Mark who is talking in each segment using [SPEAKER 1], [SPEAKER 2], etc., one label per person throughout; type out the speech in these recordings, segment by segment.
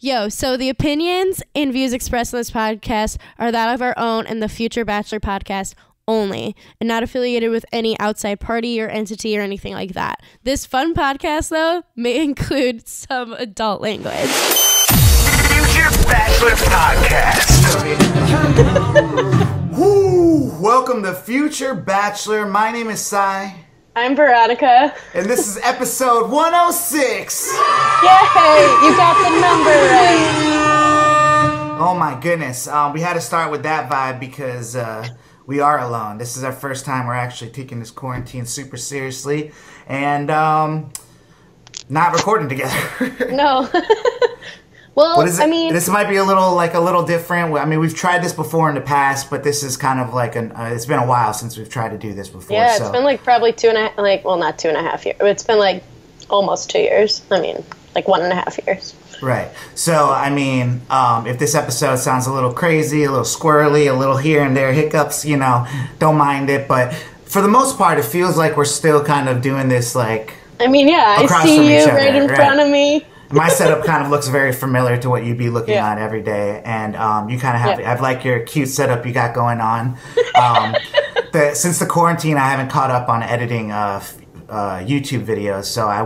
[SPEAKER 1] Yo, so the opinions and views expressed in this podcast are that of our own and the Future Bachelor podcast only, and not affiliated with any outside party or entity or anything like that. This fun podcast, though, may include some adult language.
[SPEAKER 2] Future Bachelor Podcast. Woo! Welcome to Future Bachelor. My name is Sire.
[SPEAKER 3] I'm Veronica.
[SPEAKER 2] And this is episode 106.
[SPEAKER 3] Yay! You got the number right.
[SPEAKER 2] Oh my goodness. We had to start with that vibe because we are alone. This is our first time we're actually taking this quarantine super seriously and not recording together.
[SPEAKER 3] No. Well,
[SPEAKER 2] what is it? I mean, this might be a little different. I mean, we've tried this before in the past, but this is kind of like it's been a while since we've tried to do this before.
[SPEAKER 3] Yeah, it's been like probably not 2.5 years. It's been like almost 2 years. I mean, like 1.5 years.
[SPEAKER 2] Right. So, I mean, if this episode sounds a little crazy, a little squirrely, a little here and there hiccups, don't mind it. But for the most part, it feels like we're still kind of doing this like.
[SPEAKER 3] I mean, yeah, I see you right in front of me.
[SPEAKER 2] My setup kind of looks very familiar to what you'd be looking at every day, and you kind of have. Yeah. I've like your cute setup you got going on. Since the quarantine, I haven't caught up on editing YouTube videos, so I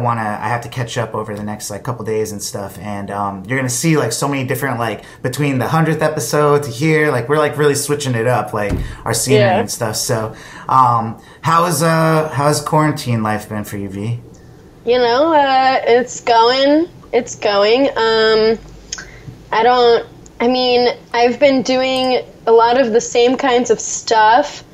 [SPEAKER 2] have to catch up over the next couple days and stuff. And you're gonna see so many different between the 100th episode to here, we're really switching it up, our scenery and stuff. So, how's quarantine life been for you, V?
[SPEAKER 3] It's going. It's going. I've been doing a lot of the same kinds of stuff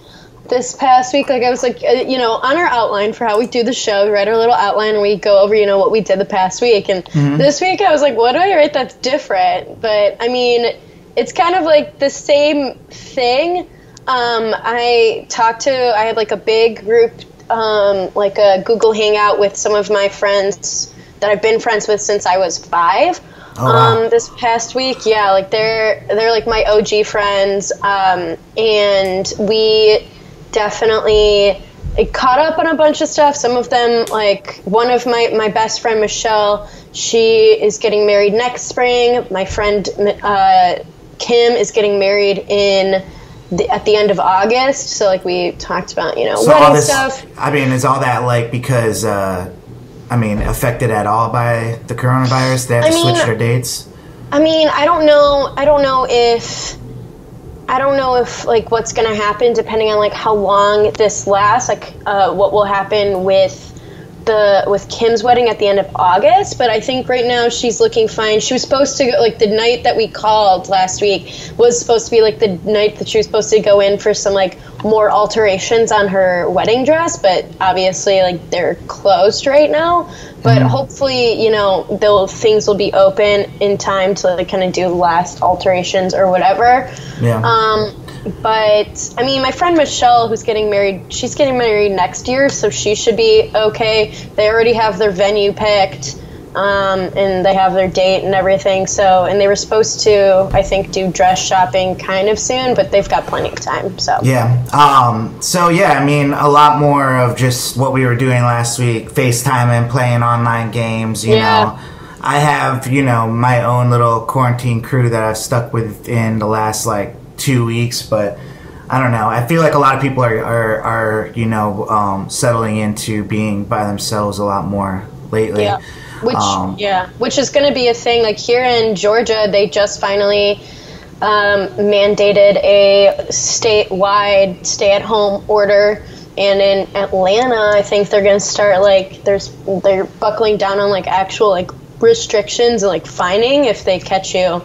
[SPEAKER 3] this past week. I was on our outline for how we do the show, we write our little outline and we go over, what we did the past week. And this week I was like, what do I write that's different? But I mean, it's kind of like the same thing. I had a big group, a Google Hangout with some of my friends that I've been friends with since I was 5. Oh, wow. This past week, they're my OG friends, and we definitely caught up on a bunch of stuff. Some of them, one of my best friend Michelle, she is getting married next spring. My friend Kim is getting married at the end of August. So we talked about wedding stuff. I mean, is all that because affected at all by the coronavirus? They have to switch their dates? I mean, I don't know if what's going to happen depending on how long this lasts, what will happen with Kim's wedding at the end of August. But I think right now she's looking fine. She was supposed to go, the night that we called last week was supposed to be the night that she was supposed to go in for some more alterations on her wedding dress, but obviously they're closed right now. But hopefully, things will be open in time to kind of do last alterations or whatever. Yeah. But I mean, my friend Michelle, who's getting married, she's getting married next year, so she should be okay. They already have their venue picked, and they have their date and everything. So, and they were supposed to, I think, do dress shopping kind of soon, but they've got plenty of time. So yeah. I mean, a lot more of just what we were doing last week, FaceTiming, playing online games. You know, I have my own little quarantine crew that I've stuck with in the last 2 weeks, but I don't know. I feel like a lot of people are settling into being by themselves a lot more lately. Yeah. Which is going to be a thing. Here in Georgia, they just finally mandated a statewide stay-at-home order, and in Atlanta, I think they're going to start they're buckling down on actual restrictions and fining if they catch you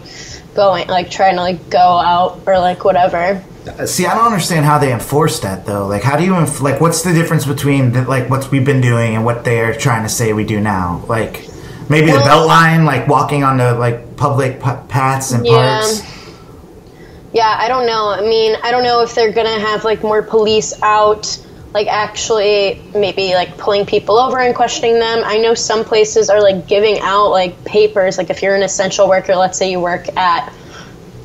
[SPEAKER 3] going trying to go out or whatever.
[SPEAKER 2] See, I don't understand how they enforce that though. How do you what's the difference between what we've been doing and what they're trying to say we do now? Maybe the belt line, walking on the public paths and parks. Yeah, I don't know. I mean, I don't know if they're gonna have more police out, actually maybe pulling people over and questioning them. I know some places are giving out papers, if you're an essential worker, let's say you work at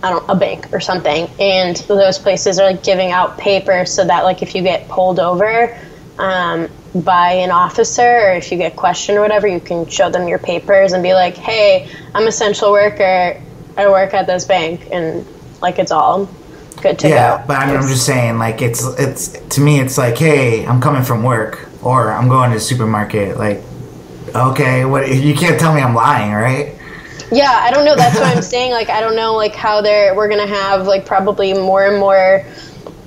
[SPEAKER 2] a bank or something, and those places are giving out papers so that if you get pulled over,
[SPEAKER 3] by an officer, or if you get questioned or whatever, you can show them your papers and be like, hey, I'm an essential worker, I work at this bank, and like it's all good to go.
[SPEAKER 2] Yeah, but I mean, I'm just saying, like, it's to me, it's like, hey, I'm coming from work, or I'm going to the supermarket. Like, okay, what? You can't tell me I'm lying, right?
[SPEAKER 3] Yeah, I don't know. That's what I'm saying. Like, I don't know, like, how we're gonna have like probably more and more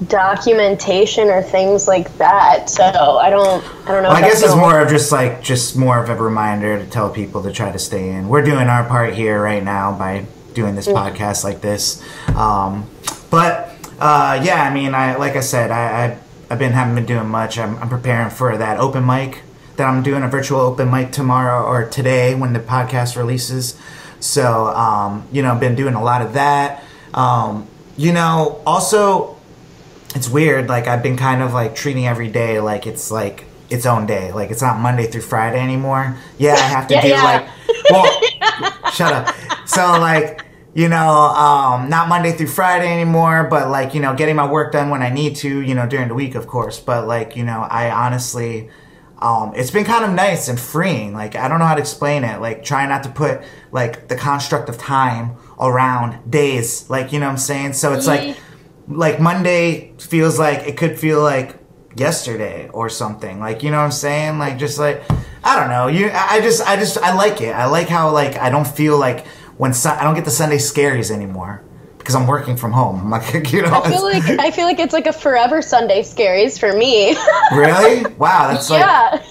[SPEAKER 3] documentation or things like that. So I don't know.
[SPEAKER 2] Well, I guess it's more of just more of a reminder to tell people to try to stay in. We're doing our part here right now by doing this podcast like this. But yeah, I mean, like I said, I've haven't been doing much. I'm preparing for that open mic that I'm doing, a virtual open mic tomorrow or today when the podcast releases. So you know, I've been doing a lot of that. You know, also, it's weird, like, I've been kind of, like, treating every day like it's its own day. Like, it's not Monday through Friday anymore. Yeah, I have to do, like, well, shut up. So, like, you know, not Monday through Friday anymore, but, like, you know, getting my work done when I need to, you know, during the week, of course. But, like, you know, I honestly, it's been kind of nice and freeing. Like, I don't know how to explain it. Like, trying not to put, like, the construct of time around days. Like, you know what I'm saying? So it's like Monday feels like it could feel like yesterday or something. Like, you know what I'm saying? Like, just like, I don't know. I like it. I like how, like, I don't feel like I don't get the Sunday scaries anymore because I'm working from home. I'm like, you know,
[SPEAKER 3] I feel like it's like a forever Sunday scaries for me.
[SPEAKER 2] Really? Wow, that's like,
[SPEAKER 3] yeah.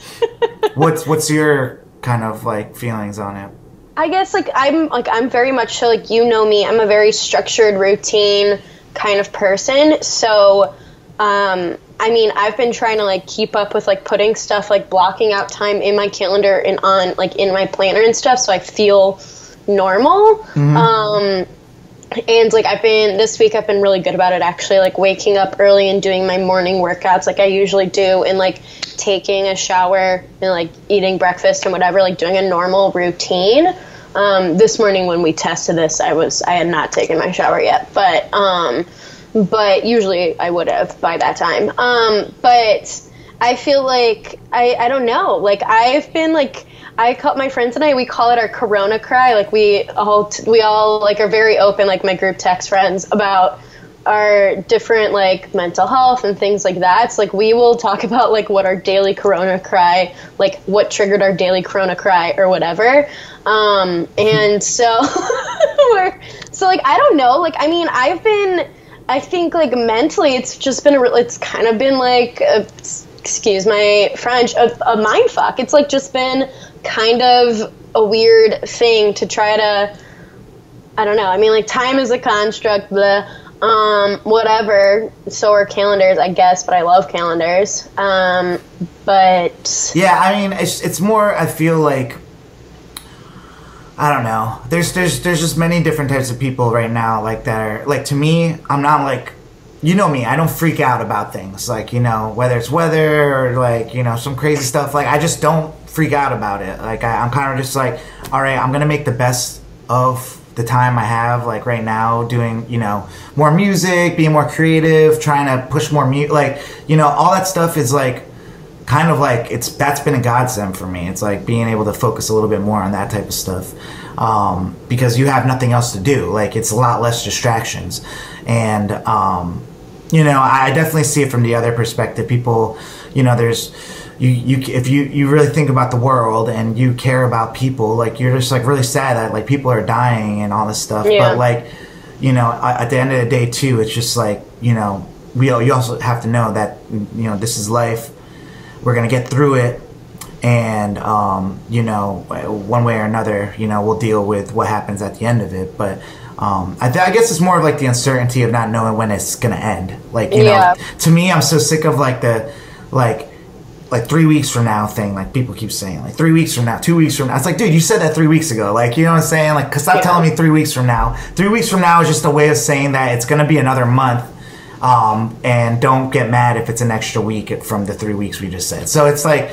[SPEAKER 2] What's your kind of like feelings on it?
[SPEAKER 3] I guess I'm very much so, like, you know me. I'm a very structured, routine kind of person. So, I mean, I've been trying to, like, keep up with, like, putting stuff, like, blocking out time in my calendar and on, like, in my planner and stuff, so I feel normal. Mm-hmm. And, like, this week I've been really good about it, actually, like, waking up early and doing my morning workouts like I usually do, and, like, taking a shower and, like, eating breakfast and whatever, like, doing a normal routine. This morning when we tested this, I had not taken my shower yet, but usually I would have by that time. But I feel like, I don't know, like, I've been, like, my friends and we call it our Corona cry. Like, we all like are very open, like my group text friends, about our different, like, mental health and things like that. It's like, we will talk about, like, what our daily Corona cry, like, what triggered our daily Corona cry or whatever. And so, like, I don't know, like, I mean, I think, like, mentally, it's just been, it's kind of been, like, excuse my French, a mind fuck. It's, like, just been kind of a weird thing to try to, I don't know, I mean, like, time is a construct, whatever, so are calendars, I guess, but I love calendars, but... Yeah,
[SPEAKER 2] I mean, it's more, I feel like, I don't know, there's just many different types of people right now, like, that are, like, to me, I'm not, like, you know me, I don't freak out about things, like, you know, whether it's weather or, like, you know, some crazy stuff, like, I just don't freak out about it. Like, I'm kind of just like, all right, I'm gonna make the best of the time I have, like, right now, doing, you know, more music, being more creative, trying to push more like, you know, all that stuff is, like, kind of like, that's been a godsend for me. It's like being able to focus a little bit more on that type of stuff, because you have nothing else to do. Like, it's a lot less distractions. And you know, I definitely see it from the other perspective. People, you know, there's if you really think about the world and you care about people, like, you're just, like, really sad that, like, people are dying and all this stuff. Yeah. But, like, you know, at the end of the day too, it's just like, you know, you also have to know that, you know, this is life. We're gonna get through it, and you know, one way or another, you know, we'll deal with what happens at the end of it. But I guess it's more of, like, the uncertainty of not knowing when it's gonna end. Like, you know, to me, I'm so sick of, like, the like 3 weeks from now thing. Like, people keep saying, like, 3 weeks from now, 2 weeks from now. It's like, dude, you said that 3 weeks ago. Like, you know what I'm saying? Like, stop telling me 3 weeks from now. 3 weeks from now is just a way of saying that it's gonna be another month. And don't get mad if it's an extra week from the 3 weeks we just said. So it's like,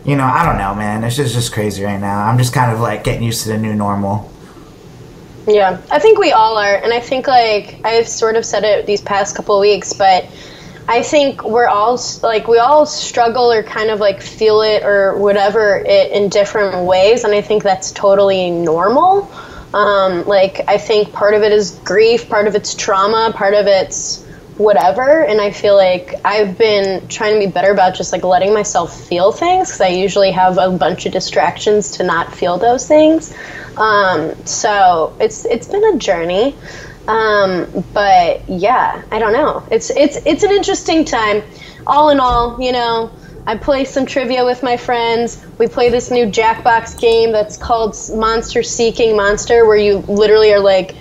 [SPEAKER 2] you know, I don't know, man. It's just crazy right now. I'm just kind of, like, getting used to the new normal.
[SPEAKER 3] Yeah, I think we all are. And I think, like, I've sort of said it these past couple of weeks, but I think we all struggle or kind of like feel it or whatever it in different ways, and I think that's totally normal. Like, I think part of it is grief, part of it's trauma, part of it's whatever, and I feel like I've been trying to be better about just like letting myself feel things, because I usually have a bunch of distractions to not feel those things. So it's been a journey. But yeah, I don't know. It's an interesting time. All in all, you know, I play some trivia with my friends. We play this new Jackbox game that's called Monster Seeking Monster, where you literally are like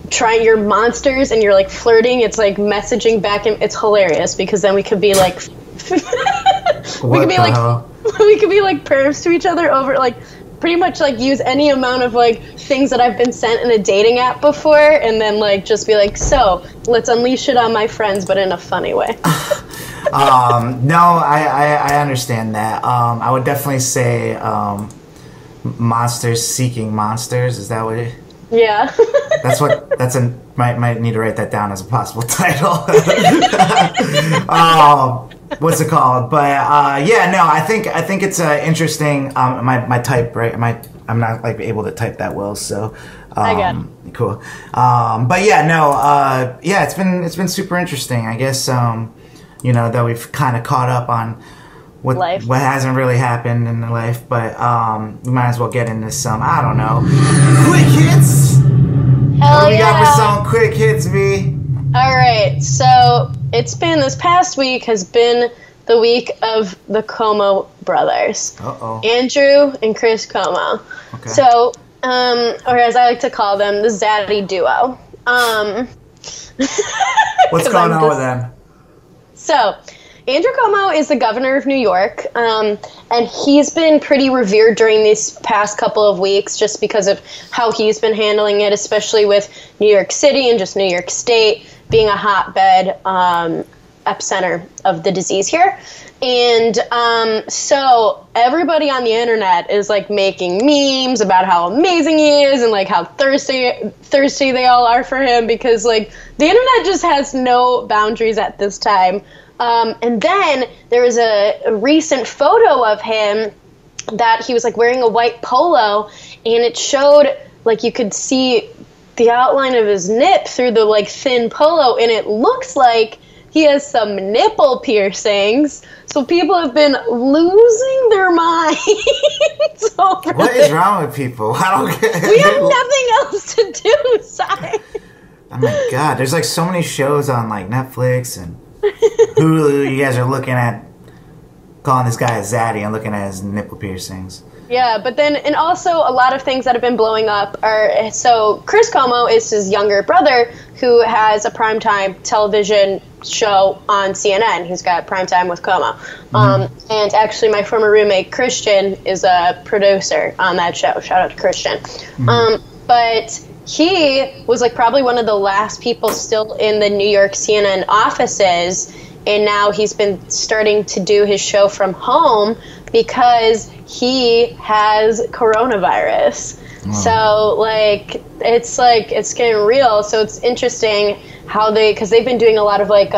[SPEAKER 3] trying your monsters and you're like flirting. It's like messaging back, and it's hilarious because then we could be like we could be like pervs to each other over like pretty much like use any amount of like things that I've been sent in a dating app before, and then like just be like, so let's unleash it on my friends, but in a funny way.
[SPEAKER 2] No, I understand that. I would definitely say monsters seeking monsters. Is that what it?
[SPEAKER 3] Yeah.
[SPEAKER 2] Might need to write that down as a possible title. What's it called? But yeah, no, I think it's interesting. My type, right? I'm not like able to type that well, so
[SPEAKER 3] I got it.
[SPEAKER 2] Cool. But yeah, no, yeah, it's been super interesting. I guess you know, that we've kind of caught up on what hasn't really happened in life, but we might as well get into some, I don't know, quick hits.
[SPEAKER 3] Hell
[SPEAKER 2] what we
[SPEAKER 3] yeah.
[SPEAKER 2] got for some quick hits, V?
[SPEAKER 3] All right, so this past week has been the week of the Cuomo Brothers.
[SPEAKER 2] Uh-oh.
[SPEAKER 3] Andrew and Chris Cuomo.
[SPEAKER 2] Okay.
[SPEAKER 3] So, or as I like to call them, the Zaddy duo.
[SPEAKER 2] What's going on with them?
[SPEAKER 3] So, Andrew Cuomo is the governor of New York, and he's been pretty revered during these past couple of weeks just because of how he's been handling it, especially with New York City and just New York State being a hotbed epicenter of the disease here. And so everybody on the internet is like making memes about how amazing he is and like how thirsty they all are for him, because like the internet just has no boundaries at this time. And then there was a recent photo of him that he was like wearing a white polo, and it showed like you could see the outline of his nip through the like thin polo, and it looks like he has some nipple piercings. So people have been losing their minds over
[SPEAKER 2] What is wrong with people? I don't get it.
[SPEAKER 3] We have nothing else to do, Sire.
[SPEAKER 2] Oh my god, there's like so many shows on like Netflix and Hulu. You guys are looking at calling this guy a zaddy and looking at his nipple piercings.
[SPEAKER 3] Yeah, but then, and also a lot of things that have been blowing up are, so Chris Cuomo is his younger brother who has a primetime television show on CNN. He's got Primetime with Cuomo. And actually my former roommate Christian is a producer on that show. Shout out to Christian. But he was like probably one of the last people still in the New York CNN offices, and now he's been starting to do his show from home because he has coronavirus. So it's getting real. So it's interesting how because they've been doing a lot of like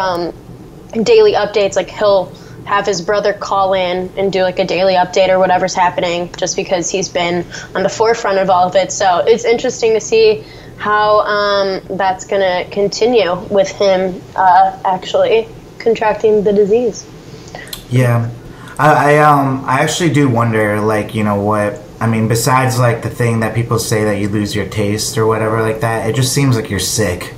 [SPEAKER 3] daily updates. Like he'll have his brother call in and do like a daily update or whatever's happening, just because he's been on the forefront of all of it. So it's interesting to see how that's gonna continue with him actually contracting the disease.
[SPEAKER 2] Yeah, I actually do wonder, like, you know what, I mean, besides like the thing that people say that you lose your taste or whatever like that, it just seems like you're sick.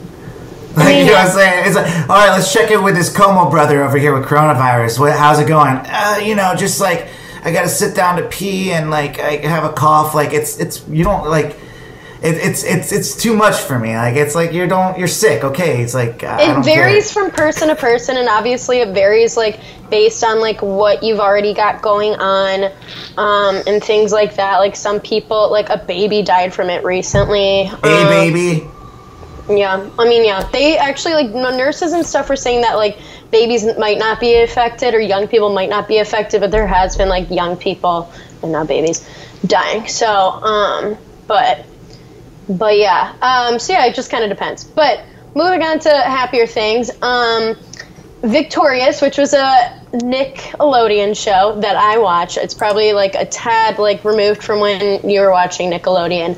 [SPEAKER 2] Like, you know what I'm saying? It's like, all right, let's check in with this Cuomo brother over here with coronavirus. How's it going? You know, just like I gotta sit down to pee and like I have a cough. Like it's you don't like. It's too much for me. Like it's like you're sick. Okay, it's like
[SPEAKER 3] it varies from person to person, and obviously it varies like based on like what you've already got going on, and things like that. Like some people, like a baby died from it recently.
[SPEAKER 2] Baby.
[SPEAKER 3] Yeah, I mean, yeah, they actually like nurses and stuff were saying that like babies might not be affected or young people might not be affected, but there has been like young people and not babies dying. So, But yeah, so yeah, it just kind of depends. But moving on to happier things, Victorious, which was a Nickelodeon show that I watch. It's probably like a tad like removed from when you were watching Nickelodeon.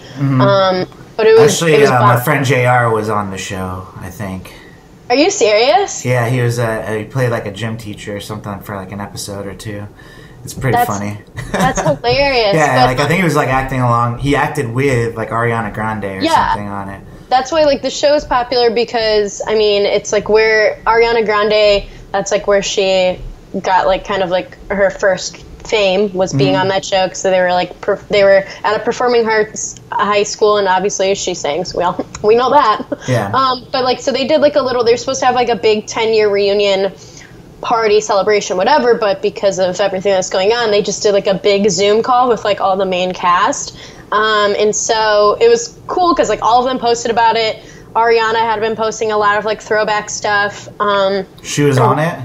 [SPEAKER 3] But it was
[SPEAKER 2] actually my friend JR was on the show, I think.
[SPEAKER 3] Are you serious?
[SPEAKER 2] Yeah, he was he played like a gym teacher or something for like an episode or two. It's pretty funny.
[SPEAKER 3] That's hilarious.
[SPEAKER 2] Yeah, like I think he was like acting along. He acted with like Ariana Grande or something on it.
[SPEAKER 3] That's why like the show is popular because I mean it's like where Ariana Grande. That's like where she got like kind of like her first fame was being on that show. So they were like they were at a performing arts high school, and obviously she sings. Well, we know that.
[SPEAKER 2] Yeah.
[SPEAKER 3] But like so they did like a little. They're supposed to have like a big 10-year reunion party celebration, whatever. But because of everything that's going on, they just did like a big Zoom call with like all the main cast. And so it was cool because like all of them posted about it. Ariana had been posting a lot of like throwback stuff.
[SPEAKER 2] She was on it?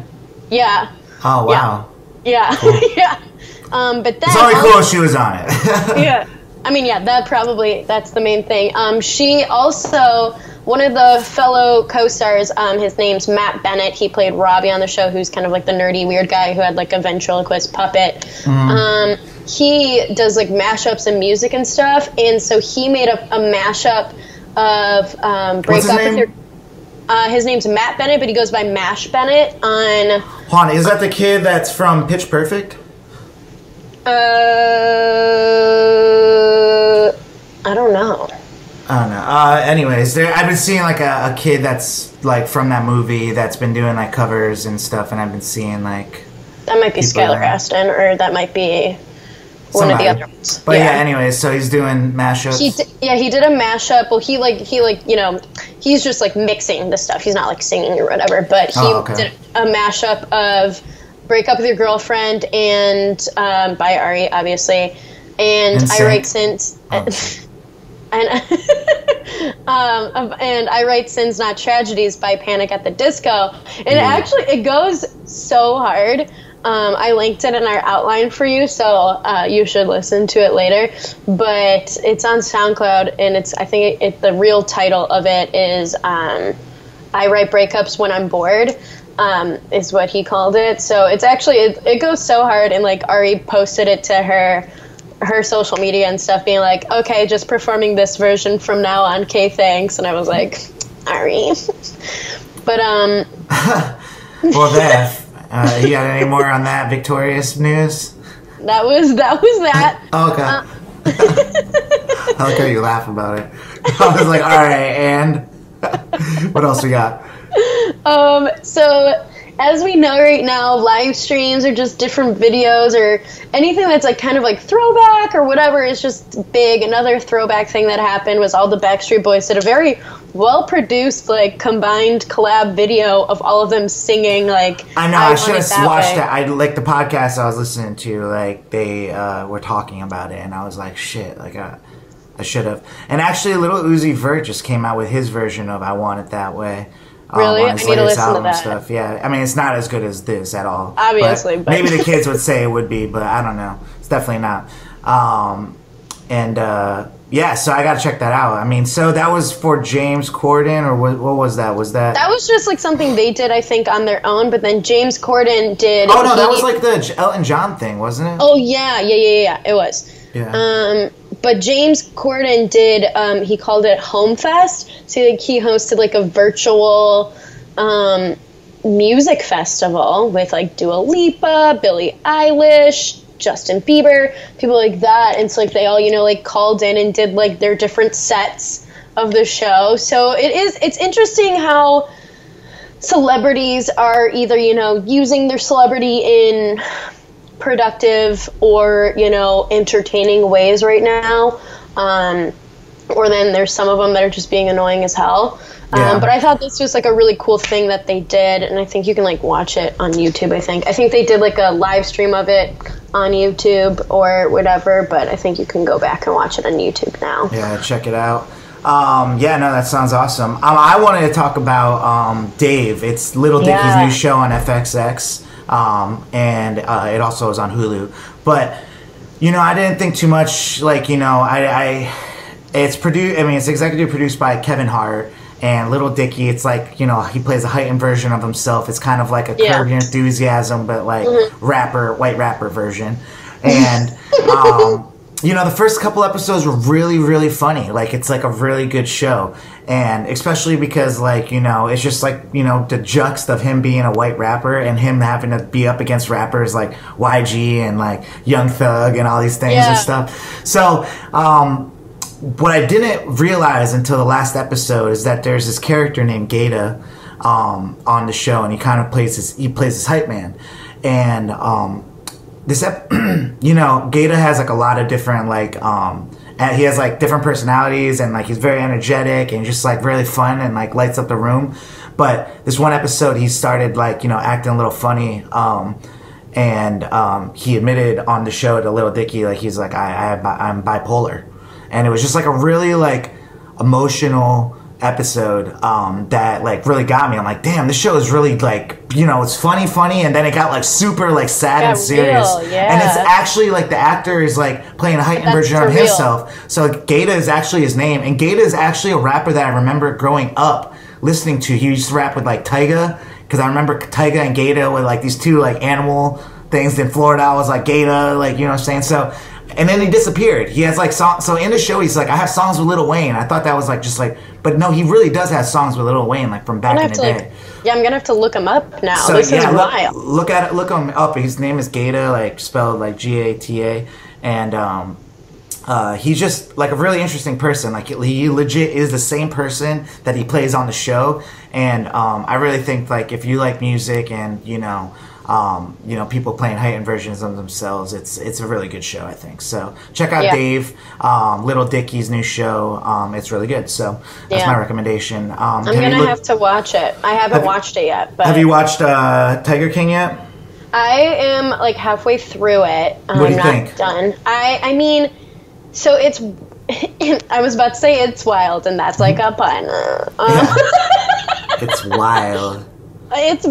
[SPEAKER 3] Yeah.
[SPEAKER 2] Oh, wow.
[SPEAKER 3] Yeah.
[SPEAKER 2] Cool.
[SPEAKER 3] Yeah. But then
[SPEAKER 2] it's only cool she was on it.
[SPEAKER 3] Yeah. I mean, yeah, that's the main thing. She also, one of the fellow co-stars, his name's Matt Bennett. He played Robbie on the show, who's kind of like the nerdy weird guy who had like a ventriloquist puppet. He does like mashups and music and stuff, and so he made a mashup of Break Up With Your... his name's Matt Bennett, but he goes by Mash Bennett on...
[SPEAKER 2] Hold on, is that the kid that's from Pitch Perfect?
[SPEAKER 3] I don't know.
[SPEAKER 2] I don't know. Anyways, I've been seeing like a kid that's like from that movie that's been doing like covers and stuff, and I've been seeing like...
[SPEAKER 3] That might be Skylar Aston, or that might be... one of the other ones.
[SPEAKER 2] But yeah, anyways, so he's doing mashups.
[SPEAKER 3] He did a mashup. Well, he you know, he's just like mixing the stuff. He's not like singing or whatever. But he did a mashup of "Break Up with Your Girlfriend" and by Ari, obviously, and I Write Sins, and I Write Sins Not Tragedies by Panic at the Disco. And it goes so hard. I linked it in our outline for you, so you should listen to it later. But it's on SoundCloud, and I think the real title of it is "I Write Breakups When I'm Bored," is what he called it. So it's actually it goes so hard, and like Ari posted it to her social media and stuff, being like, "Okay, just performing this version from now on. Okay, thanks." And I was like, Ari, but
[SPEAKER 2] well, that. You got any more on that Victorious news?
[SPEAKER 3] That was that.
[SPEAKER 2] Oh, okay. I like how you laugh about it. I was like, all right, and what else we got?
[SPEAKER 3] So as we know right now, live streams are just different videos or anything that's like kind of like throwback or whatever is just big. Another throwback thing that happened was all the Backstreet Boys did a very well-produced, like, combined collab video of all of them singing, like...
[SPEAKER 2] I know, I should have watched that. Like, the podcast I was listening to, like, they were talking about it, and I was like, shit, like, I should have. And actually, Lil Uzi Vert just came out with his version of I Want It That Way.
[SPEAKER 3] Really?
[SPEAKER 2] On his
[SPEAKER 3] I need to listen to
[SPEAKER 2] album
[SPEAKER 3] that.
[SPEAKER 2] Stuff. Yeah, I mean, it's not as good as this at all.
[SPEAKER 3] Obviously, but...
[SPEAKER 2] Maybe the kids would say it would be, but I don't know. It's definitely not. Yeah, so I gotta check that out. I mean, so that was for James Corden, or what was that?
[SPEAKER 3] That was just like something they did, I think, on their own. But then James Corden did.
[SPEAKER 2] Oh no, that was like the Elton John thing, wasn't it?
[SPEAKER 3] Oh yeah, it was.
[SPEAKER 2] Yeah.
[SPEAKER 3] But James Corden did. He called it Home Fest. So like he hosted like a virtual music festival with like Dua Lipa, Billie Eilish, Justin Bieber, people like that. And so like they all, you know, like called in and did like their different sets of the show. So it's interesting how celebrities are either, you know, using their celebrity in productive or, you know, entertaining ways right now. Or then there's some of them that are just being annoying as hell.
[SPEAKER 2] Yeah.
[SPEAKER 3] But I thought this was like a really cool thing that they did, and I think you can like watch it on YouTube. I think they did like a live stream of it on YouTube or whatever, but I think you can go back and watch it on YouTube now.
[SPEAKER 2] Yeah, check it out. Yeah, no, that sounds awesome. I wanted to talk about Dave. It's Little Dicky's new show on FXX, and it also is on Hulu. But you know, I didn't think too much. Like, you know, it's produced. I mean, it's executive produced by Kevin Hart. and Little Dicky, it's like, you know, he plays a heightened version of himself. It's kind of like a Curb Your Enthusiasm, but like white rapper version. And, you know, the first couple episodes were really, really funny. Like, it's like a really good show. And especially because, like, you know, it's just like, you know, the juxt of him being a white rapper and him having to be up against rappers like YG and like Young Thug and all these things and stuff. So, what I didn't realize until the last episode is that there's this character named Gata on the show, and he kind of plays his hype man. And you know, Gata has like a lot of different like and he has like different personalities, and like he's very energetic and just like really fun and like lights up the room. But this one episode he started like, you know, acting a little funny, and he admitted on the show to Little Dicky, like he's like I'm bipolar. And it was just like a really like emotional episode that like really got me. I'm like, damn, this show is really like, you know, it's funny, and then it got like super like sad and serious. Real, and it's actually like the actor is like playing a heightened version of himself. So Gata is actually his name, and Gata is actually a rapper that I remember growing up listening to. He used to rap with like Thicke, because I remember Thicke and Gata were like these two like animal things. In Florida I was like Gata, like, you know what I'm saying? So, and then he disappeared. He has like songs. So in the show, he's like, I have songs with Lil Wayne. I thought that was like just like, but no, he really does have songs with Lil Wayne, like from back in the day.
[SPEAKER 3] I'm gonna have to look him up now.
[SPEAKER 2] So
[SPEAKER 3] this is wild.
[SPEAKER 2] Look him up. His name is Gata, like spelled like Gata, and he's just like a really interesting person. Like he legit is the same person that he plays on the show, and I really think like if you like music and you know, people playing heightened versions of themselves, it's a really good show, I think. So check out Dave, Little Dicky's new show. It's really good. So that's my recommendation.
[SPEAKER 3] I'm gonna have to watch it. I haven't watched it yet. But
[SPEAKER 2] have you watched Tiger King yet?
[SPEAKER 3] I am like halfway through it.
[SPEAKER 2] What do you think?
[SPEAKER 3] Done. I mean, so it's. I was about to say it's wild, and that's like a pun.
[SPEAKER 2] It's wild.
[SPEAKER 3] It's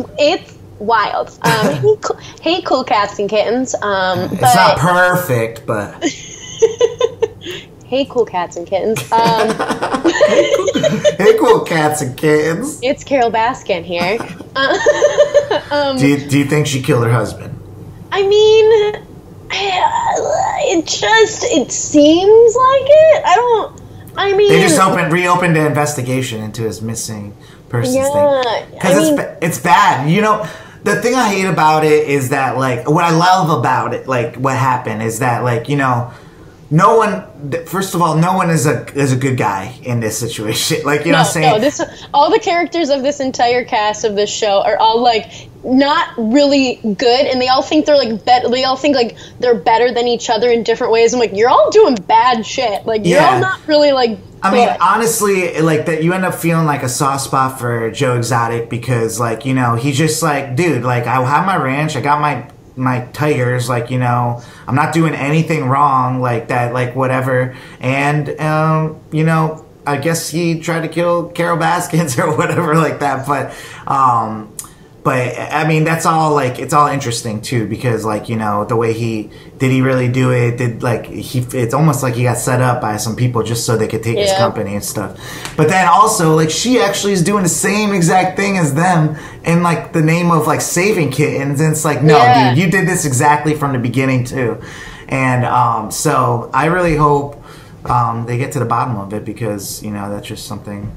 [SPEAKER 3] wild. Hey, cool cats and kittens.
[SPEAKER 2] It's not perfect, but
[SPEAKER 3] hey, cool cats and kittens.
[SPEAKER 2] Hey, cool cats and kittens.
[SPEAKER 3] It's Carol Baskin here.
[SPEAKER 2] Do you think she killed her husband?
[SPEAKER 3] I mean, it seems like it. They
[SPEAKER 2] just reopened the investigation into his missing persons thing. Because it's bad. You know, the thing I hate about it is that, like, what I love about it, like, what happened is that, like, you know, no one is a good guy in this situation. Like, you know what I'm saying?
[SPEAKER 3] All the characters of this entire cast of this show are all, like, not really good, and they all think they're, like, they all think, like, they're better than each other in different ways. I'm like, you're all doing bad shit. Like, you're all not really, like,
[SPEAKER 2] I mean, honestly, like, that you end up feeling like a soft spot for Joe Exotic because, like, you know, he's just like, dude, like, I have my ranch, I got my tigers, like, you know, I'm not doing anything wrong, like that, like, whatever. And, you know, I guess he tried to kill Carol Baskins or whatever like that. But I mean, that's all, like, it's all interesting too, because, like, you know, the way did he really do it? It's almost like he got set up by some people just so they could take his company and stuff. But then also, like, she actually is doing the same exact thing as them in, like, the name of, like, saving kittens. And it's like, no, dude, you did this exactly from the beginning too. And so I really hope they get to the bottom of it, because, you know, that's just something.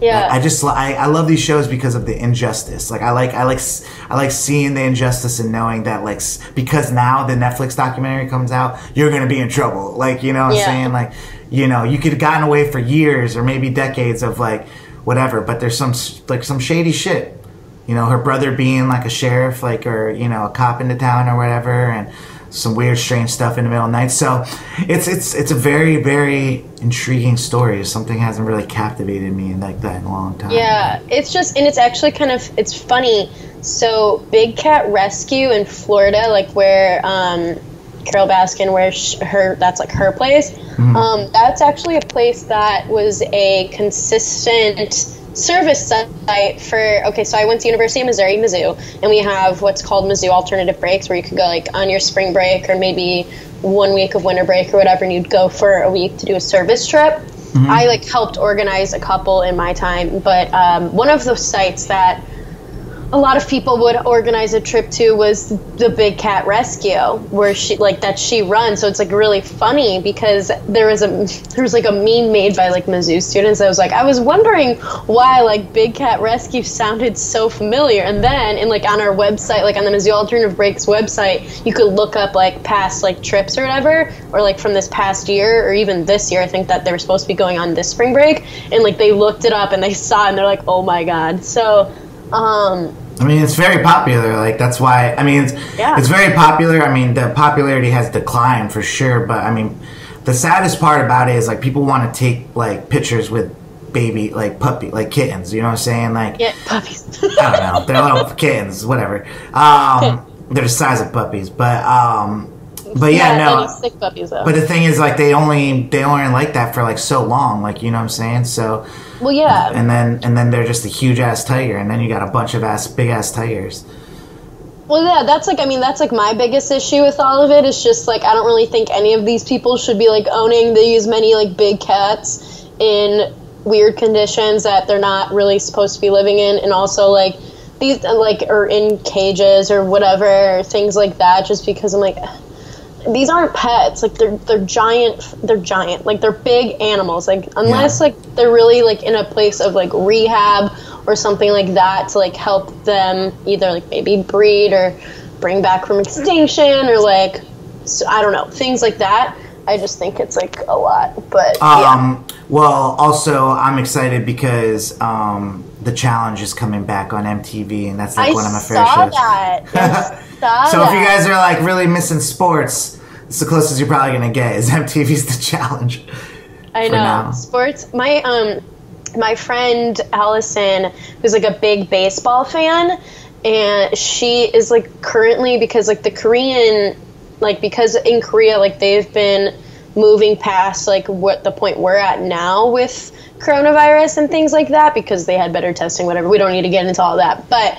[SPEAKER 2] Yeah, I love these shows because of the injustice. Like I like seeing the injustice and knowing that, like, because now the Netflix documentary comes out, you're gonna be in trouble. Like, you know what I'm saying? Like, you know, you could have gotten away for years or maybe decades of, like, whatever, but there's some shady shit. You know, her brother being like a sheriff, like, or, you know, a cop in the town or whatever, and some weird, strange stuff in the middle of the night. So it's a very, very intriguing story. Something hasn't really captivated me like that in a long time.
[SPEAKER 3] Yeah, it's just, and it's actually kind of, it's funny. So Big Cat Rescue in Florida, like where Carol Baskin, that's like her place. Mm-hmm. That's actually a place that was a consistent service site for, so I went to University of Missouri, Mizzou, and we have what's called Mizzou alternative breaks, where you could go, like, on your spring break or maybe 1 week of winter break or whatever, and you'd go for a week to do a service trip. I like helped organize a couple in my time, but one of the sites that a lot of people would organize a trip to was the Big Cat Rescue, where she runs. So it's like really funny because there was like a meme made by like Mizzou students that was like, I was wondering why like Big Cat Rescue sounded so familiar, and then on our website, like on the Mizzou Alternative Breaks website, you could look up like past like trips or whatever, or like from this past year or even this year. I think that they were supposed to be going on this spring break, and like they looked it up and they saw it and they're like, oh my god. So
[SPEAKER 2] I mean, it's very popular. Like, that's why. I mean, it's very popular. I mean, the popularity has declined for sure. But I mean, the saddest part about it is like people want to take like pictures with baby, like puppy, like kittens. You know what I'm saying? Like,
[SPEAKER 3] yeah, puppies.
[SPEAKER 2] I don't know. They're little kittens, whatever. They're the size of puppies, but yeah, no.
[SPEAKER 3] Sick puppies though.
[SPEAKER 2] But the thing is, like, they only like that for like so long. Like, you know what I'm saying? So.
[SPEAKER 3] Well, yeah.
[SPEAKER 2] And then they're just a huge ass tiger, and then you got a bunch of big ass tigers.
[SPEAKER 3] Well, yeah, that's like my biggest issue with all of it is just like I don't really think any of these people should be like owning these many like big cats in weird conditions that they're not really supposed to be living in, and also like these like or in cages or whatever, things like that. Just because I'm like, these aren't pets. Like they're giant. Like they're big animals. Like unless like they're really like in a place of like rehab or something like that to like help them either like maybe breed or bring back from extinction or like I don't know, things like that. I just think it's like a lot. But
[SPEAKER 2] well, also I'm excited because the challenge is coming back on MTV, and that's like one of my favorite shows. So if you guys are like really missing sports, it's the closest you're probably gonna get is MTV's The Challenge.
[SPEAKER 3] I know now. Sports. My friend Allison, who's like a big baseball fan, and she is like currently because like the Korean, like because in Korea like they've been moving past like what the point we're at now with coronavirus and things like that because they had better testing, whatever. We don't need to get into all that, but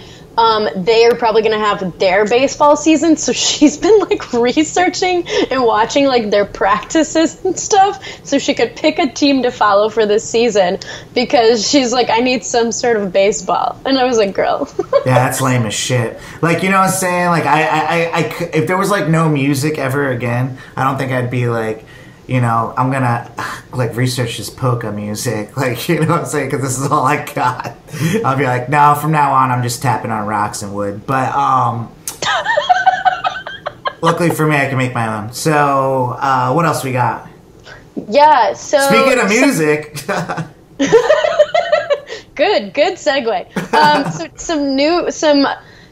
[SPEAKER 3] they are probably going to have their baseball season, so she's been like researching and watching like their practices and stuff so she could pick a team to follow for this season because she's like, I need some sort of baseball. And I was like, girl.
[SPEAKER 2] Yeah, that's lame as shit. Like, you know what I'm saying? Like, I if there was like no music ever again, I don't think I'd be like, you know, I'm gonna like research this polka music, like, you know what I'm saying, because this is all I got. I'll be like, no, from now on I'm just tapping on rocks and wood. But luckily for me, I can make my own. So what else we got?
[SPEAKER 3] Yeah, so
[SPEAKER 2] speaking of music.
[SPEAKER 3] Good segue. So some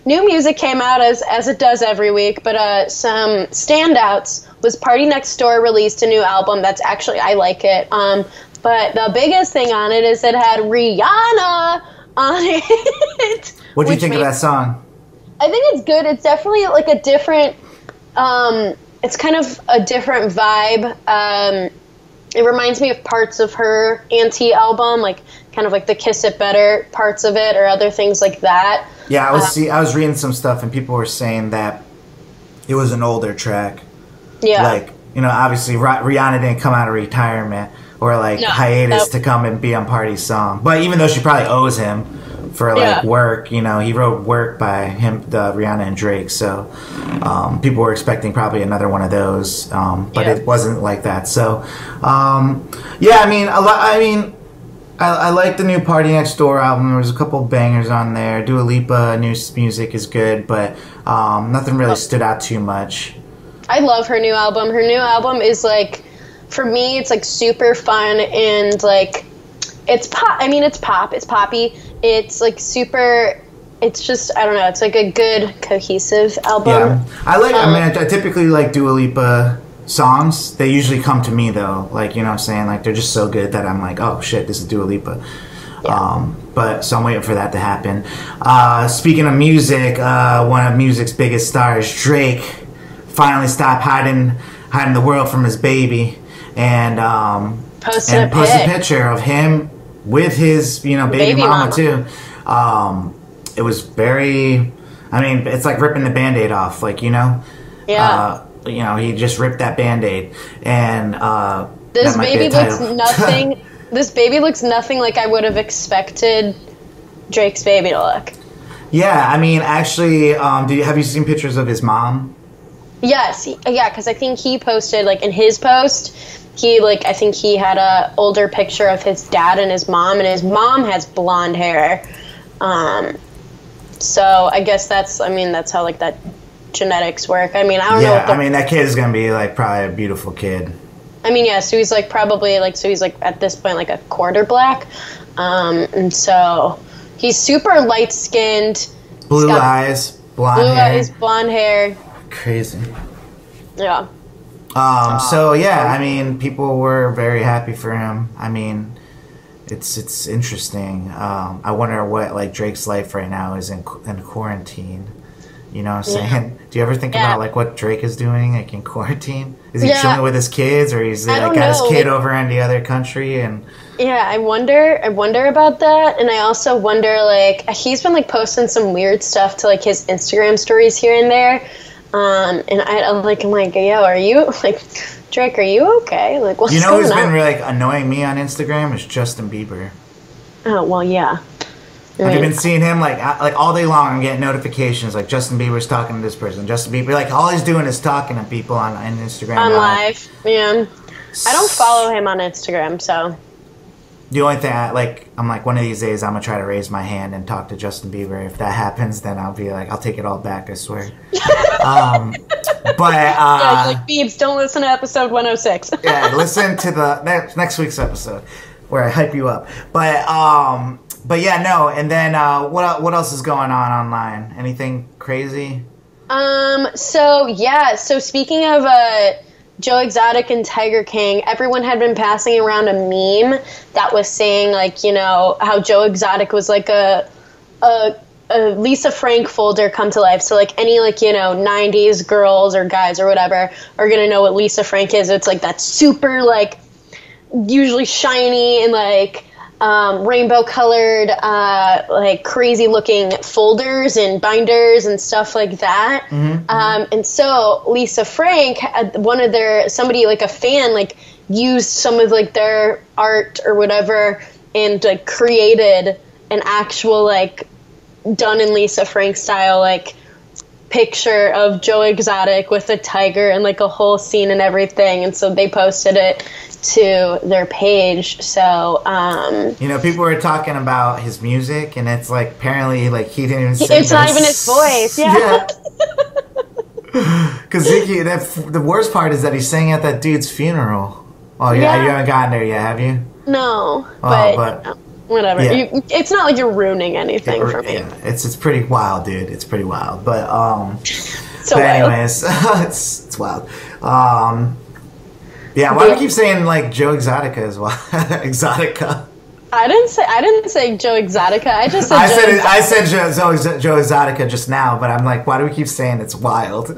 [SPEAKER 3] new music came out as it does every week, but some standouts was Party Next Door released a new album that's actually, I like it. But the biggest thing on it is it had Rihanna on it.
[SPEAKER 2] What do you think of that song?
[SPEAKER 3] I think it's good. It's definitely like a different, it's kind of a different vibe. It reminds me of parts of her Auntie album, like kind of like the Kiss It Better parts of it or other things like that.
[SPEAKER 2] Yeah, I was reading some stuff and people were saying that it was an older track.
[SPEAKER 3] Yeah.
[SPEAKER 2] Like, you know, obviously Rihanna didn't come out of retirement or like hiatus to come and be on Party's song. But even though she probably owes him for like work, you know, he wrote Work by him, Rihanna and Drake. So people were expecting probably another one of those, but it wasn't like that. So yeah, I like the new Party Next Door album. There's a couple bangers on there. Dua Lipa new music is good, but nothing really stood out too much.
[SPEAKER 3] I love her new album. Her new album is like, for me, it's like super fun and like, it's pop. I mean, it's pop. It's poppy. It's like super. It's just, I don't know. It's like a good cohesive album.
[SPEAKER 2] Yeah, I typically like Dua Lipa songs. They usually come to me though. Like, you know what I'm saying? Like, they're just so good that I'm like, oh shit, this is Dua Lipa. Yeah. But so I'm waiting for that to happen. Speaking of music, one of music's biggest stars, Drake, finally stopped hiding the world from his baby and posted a picture of him with his, you know, baby mama too. It was very, I mean, it's like ripping the Band-Aid off, like, you know. Yeah. You know, he just ripped that Band-Aid, and
[SPEAKER 3] this baby looks nothing This baby looks nothing like I would have expected Drake's baby to look.
[SPEAKER 2] Yeah, I mean, actually, have you seen pictures of his mom?
[SPEAKER 3] Yes, yeah, because I think he posted, like, in his post, I think he had a older picture of his dad and his mom has blonde hair. So I guess that's how, like, that genetics work. I mean, I don't know.
[SPEAKER 2] Yeah, I mean, that kid is going to be, like, probably a beautiful kid.
[SPEAKER 3] I mean, yeah, so he's, like, probably, like, at this point, like, a quarter black. And so he's super light-skinned.
[SPEAKER 2] Blue eyes,
[SPEAKER 3] blonde hair.
[SPEAKER 2] Crazy.
[SPEAKER 3] Yeah.
[SPEAKER 2] So, yeah, I mean, people were very happy for him. I mean, it's interesting. I wonder what, like, Drake's life right now is in quarantine. You know what I'm saying? Do you ever think about, like, what Drake is doing, like, in quarantine? Is he chilling with his kids, or he's, like, got his kid over in the other country? And
[SPEAKER 3] yeah, I wonder about that. And I also wonder, like, he's been, like, posting some weird stuff to, like, his Instagram stories here and there. And I'm like, yo, are you, like, Drake, are you okay? Like, what's going on?
[SPEAKER 2] Who's been really, like, annoying me on Instagram is Justin Bieber.
[SPEAKER 3] Oh, well, yeah.
[SPEAKER 2] Like, I've been seeing him, like all day long, I'm getting notifications, like, Justin Bieber's talking to this person. Justin Bieber, like, all he's doing is talking to people on Instagram.
[SPEAKER 3] On live, yeah. I don't follow him on Instagram, so.
[SPEAKER 2] The only thing, I'm like, one of these days, I'm going to try to raise my hand and talk to Justin Bieber. If that happens, then I'll be like, I'll take it all back, I swear. Yeah,
[SPEAKER 3] like, Biebs, don't listen to episode 106.
[SPEAKER 2] Yeah, listen to the next week's episode where I hype you up. But yeah, no. And then what else is going on online? Anything crazy?
[SPEAKER 3] So speaking of Joe Exotic and Tiger King, everyone had been passing around a meme that was saying, like, how Joe Exotic was like a Lisa Frank folder come to life. So, like, any, like, 90s girls or guys or whatever are gonna know what Lisa Frank is. It's like that super, like, usually shiny and, like, rainbow colored, like, crazy looking folders and binders and stuff like that. Mm-hmm. And so Lisa Frank had somebody, like, a fan, like, used some of, like, their art or whatever and, like, created an actual, like, done in Lisa Frank style, like, picture of Joe Exotic with a tiger and, like, a whole scene and everything. And so they posted it to their page. So
[SPEAKER 2] people were talking about his music, and it's like, apparently, like, he didn't even sing.
[SPEAKER 3] It's not even his voice. Yeah.
[SPEAKER 2] Because the worst part is that he sang at that dude's funeral. Oh yeah, you haven't gotten there yet, have you?
[SPEAKER 3] No, but whatever. Yeah. It's not like you're ruining anything for me.
[SPEAKER 2] Yeah, it's pretty wild, dude. It's pretty wild. But anyways, it's wild. Yeah, why do we keep saying, like, Joe Exotica as well? Exotica.
[SPEAKER 3] I didn't say Joe Exotica. I just said
[SPEAKER 2] I said Joe Exotica just now, but I'm like, why do we keep saying it's wild?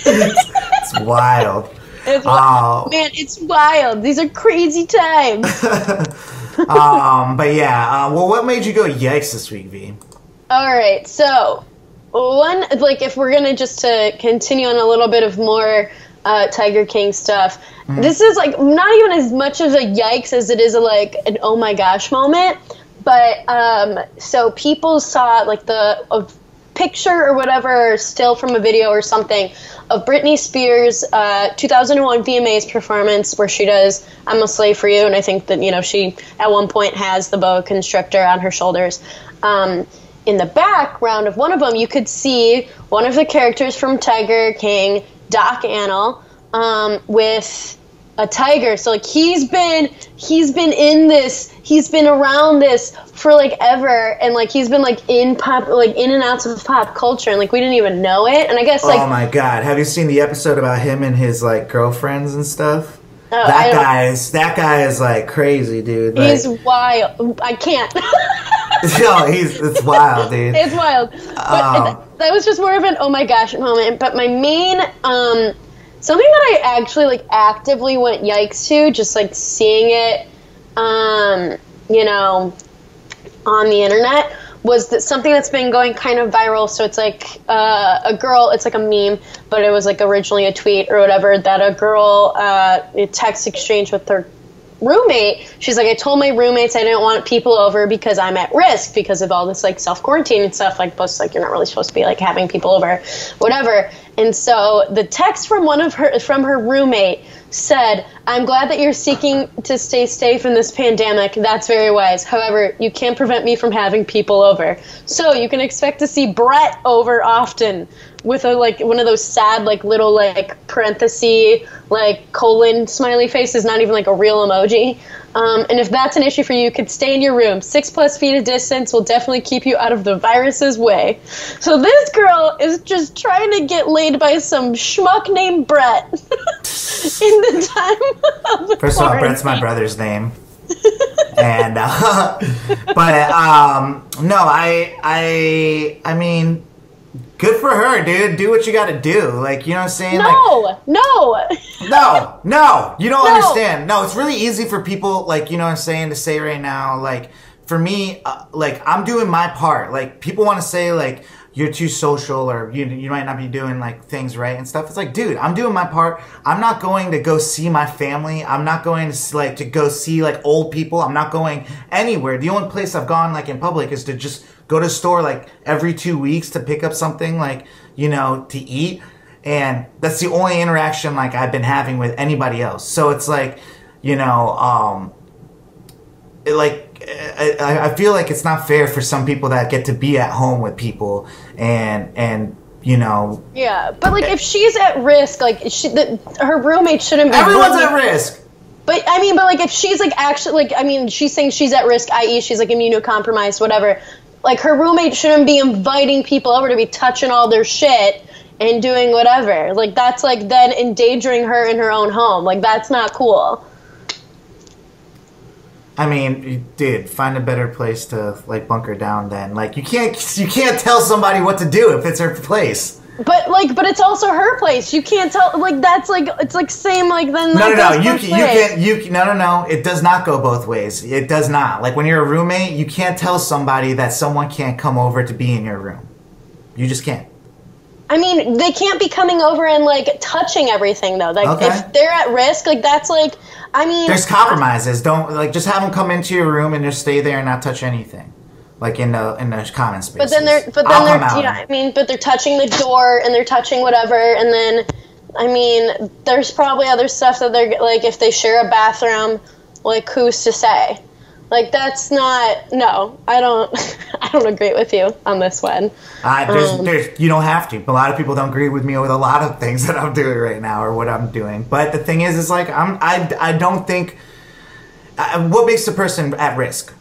[SPEAKER 2] It's wild.
[SPEAKER 3] Man, it's wild. These are crazy times.
[SPEAKER 2] But yeah, well, what made you go yikes this week, V?
[SPEAKER 3] All right, so if we're gonna just to continue on a little bit of more Tiger King stuff. Mm-hmm. This is, like, not even as much of a yikes as it is an oh my gosh moment. But so people saw, like, a picture or whatever, still from a video or something of Britney Spears' 2001 VMAs performance where she does "I'm a Slave for You," and I think that she at one point has the boa constrictor on her shoulders. In the background of one of them, you could see one of the characters from Tiger King, Doc Antle, with a tiger. So, like, he's been in this, he's been around this for, like, ever, and, like, he's been, like, in and out of pop culture, and, like, we didn't even know it. And I guess, like,
[SPEAKER 2] oh my god, have you seen the episode about him and his, like, girlfriends and stuff?
[SPEAKER 3] Oh,
[SPEAKER 2] that guy is like crazy, dude. Like,
[SPEAKER 3] he's wild. I can't.
[SPEAKER 2] No, it's wild, dude.
[SPEAKER 3] It's wild. But that was just more of an oh my gosh moment. But my main something that I actually, like, actively went yikes to, just, like, seeing it on the internet, was that something that's been going kind of viral. So it's like a girl, it's like a meme, but it was, like, originally a tweet or whatever, that a girl, a text exchange with her roommate, she's like, I told my roommates I didn't want people over because I'm at risk because of all this like self-quarantine and stuff, like plus like you're not really supposed to be like having people over, whatever. And so the text from her roommate said, I'm glad that you're seeking to stay safe in this pandemic. That's very wise. However, you can't prevent me from having people over. So you can expect to see Brett over often with a like one of those sad like little like parenthesis like colon smiley faces, not even like a real emoji. And if that's an issue for you, you could stay in your room. 6+ feet of distance will definitely keep you out of the virus's way. So this girl is just trying to get laid by some schmuck named Brett in the time of the
[SPEAKER 2] First of all, Brett's my brother's name. And no, I mean, good for her, dude. Do what you got to do. Like, you know what I'm saying?
[SPEAKER 3] No.
[SPEAKER 2] You don't understand. No, it's really easy for people, like, you know what I'm saying, to say right now. Like, for me, like, I'm doing my part. Like, people want to say, like, you're too social or you might not be doing, like, things right and stuff. It's like, dude, I'm doing my part. I'm not going to go see my family. I'm not going to, like, to go see, like, old people. I'm not going anywhere. The only place I've gone, like, in public is to just go to the store like every 2 weeks to pick up something like, you know, to eat. And that's the only interaction like I've been having with anybody else. So it's like, you know, I feel like it's not fair for some people that get to be at home with people and you know.
[SPEAKER 3] Yeah, but like if she's at risk, like her roommate shouldn't be.
[SPEAKER 2] Everyone's at risk.
[SPEAKER 3] But I mean, but like if she's like actually like, I mean, she's saying she's at risk, i.e. she's like immunocompromised, whatever. Like, her roommate shouldn't be inviting people over to be touching all their shit and doing whatever. Like, that's, like, then endangering her in her own home. Like, that's not cool.
[SPEAKER 2] I mean, dude, find a better place to, like, bunker down then. Like, you can't tell somebody what to do if it's her place.
[SPEAKER 3] But it's also her place. You can't tell, like, that's, like, it's, like, same, like, then...
[SPEAKER 2] No, no, it does not go both ways. It does not. Like, when you're a roommate, you can't tell somebody that someone can't come over to be in your room. You just can't.
[SPEAKER 3] I mean, they can't be coming over and, like, touching everything, though. Like,
[SPEAKER 2] okay.
[SPEAKER 3] If they're at risk, like, that's, like, I mean...
[SPEAKER 2] There's compromises. Don't, like, just have them come into your room and just stay there and not touch anything. Like in the common spaces. But then they're
[SPEAKER 3] but they're touching the door and they're touching whatever, and then I mean, there's probably other stuff that they're like, if they share a bathroom, like, who's to say? Like, that's not, no, I don't agree with you on this one.
[SPEAKER 2] You don't have to. A lot of people don't agree with me with a lot of things that I'm doing right now or what I'm doing. But the thing is like, I don't think, what makes the person at risk?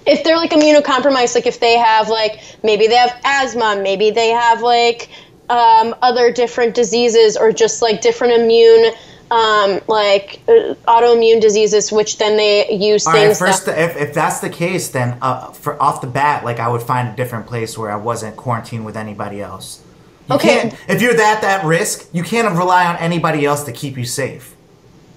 [SPEAKER 3] If they're, like, immunocompromised, like, if they have, like, maybe they have asthma, maybe they have, like, other different diseases or just, like, different immune, autoimmune diseases, which then they use things. All right,
[SPEAKER 2] first, if that's the case, then for off the bat, like, I would find a different place where I wasn't quarantined with anybody else. If you're that at risk, you can't rely on anybody else to keep you safe.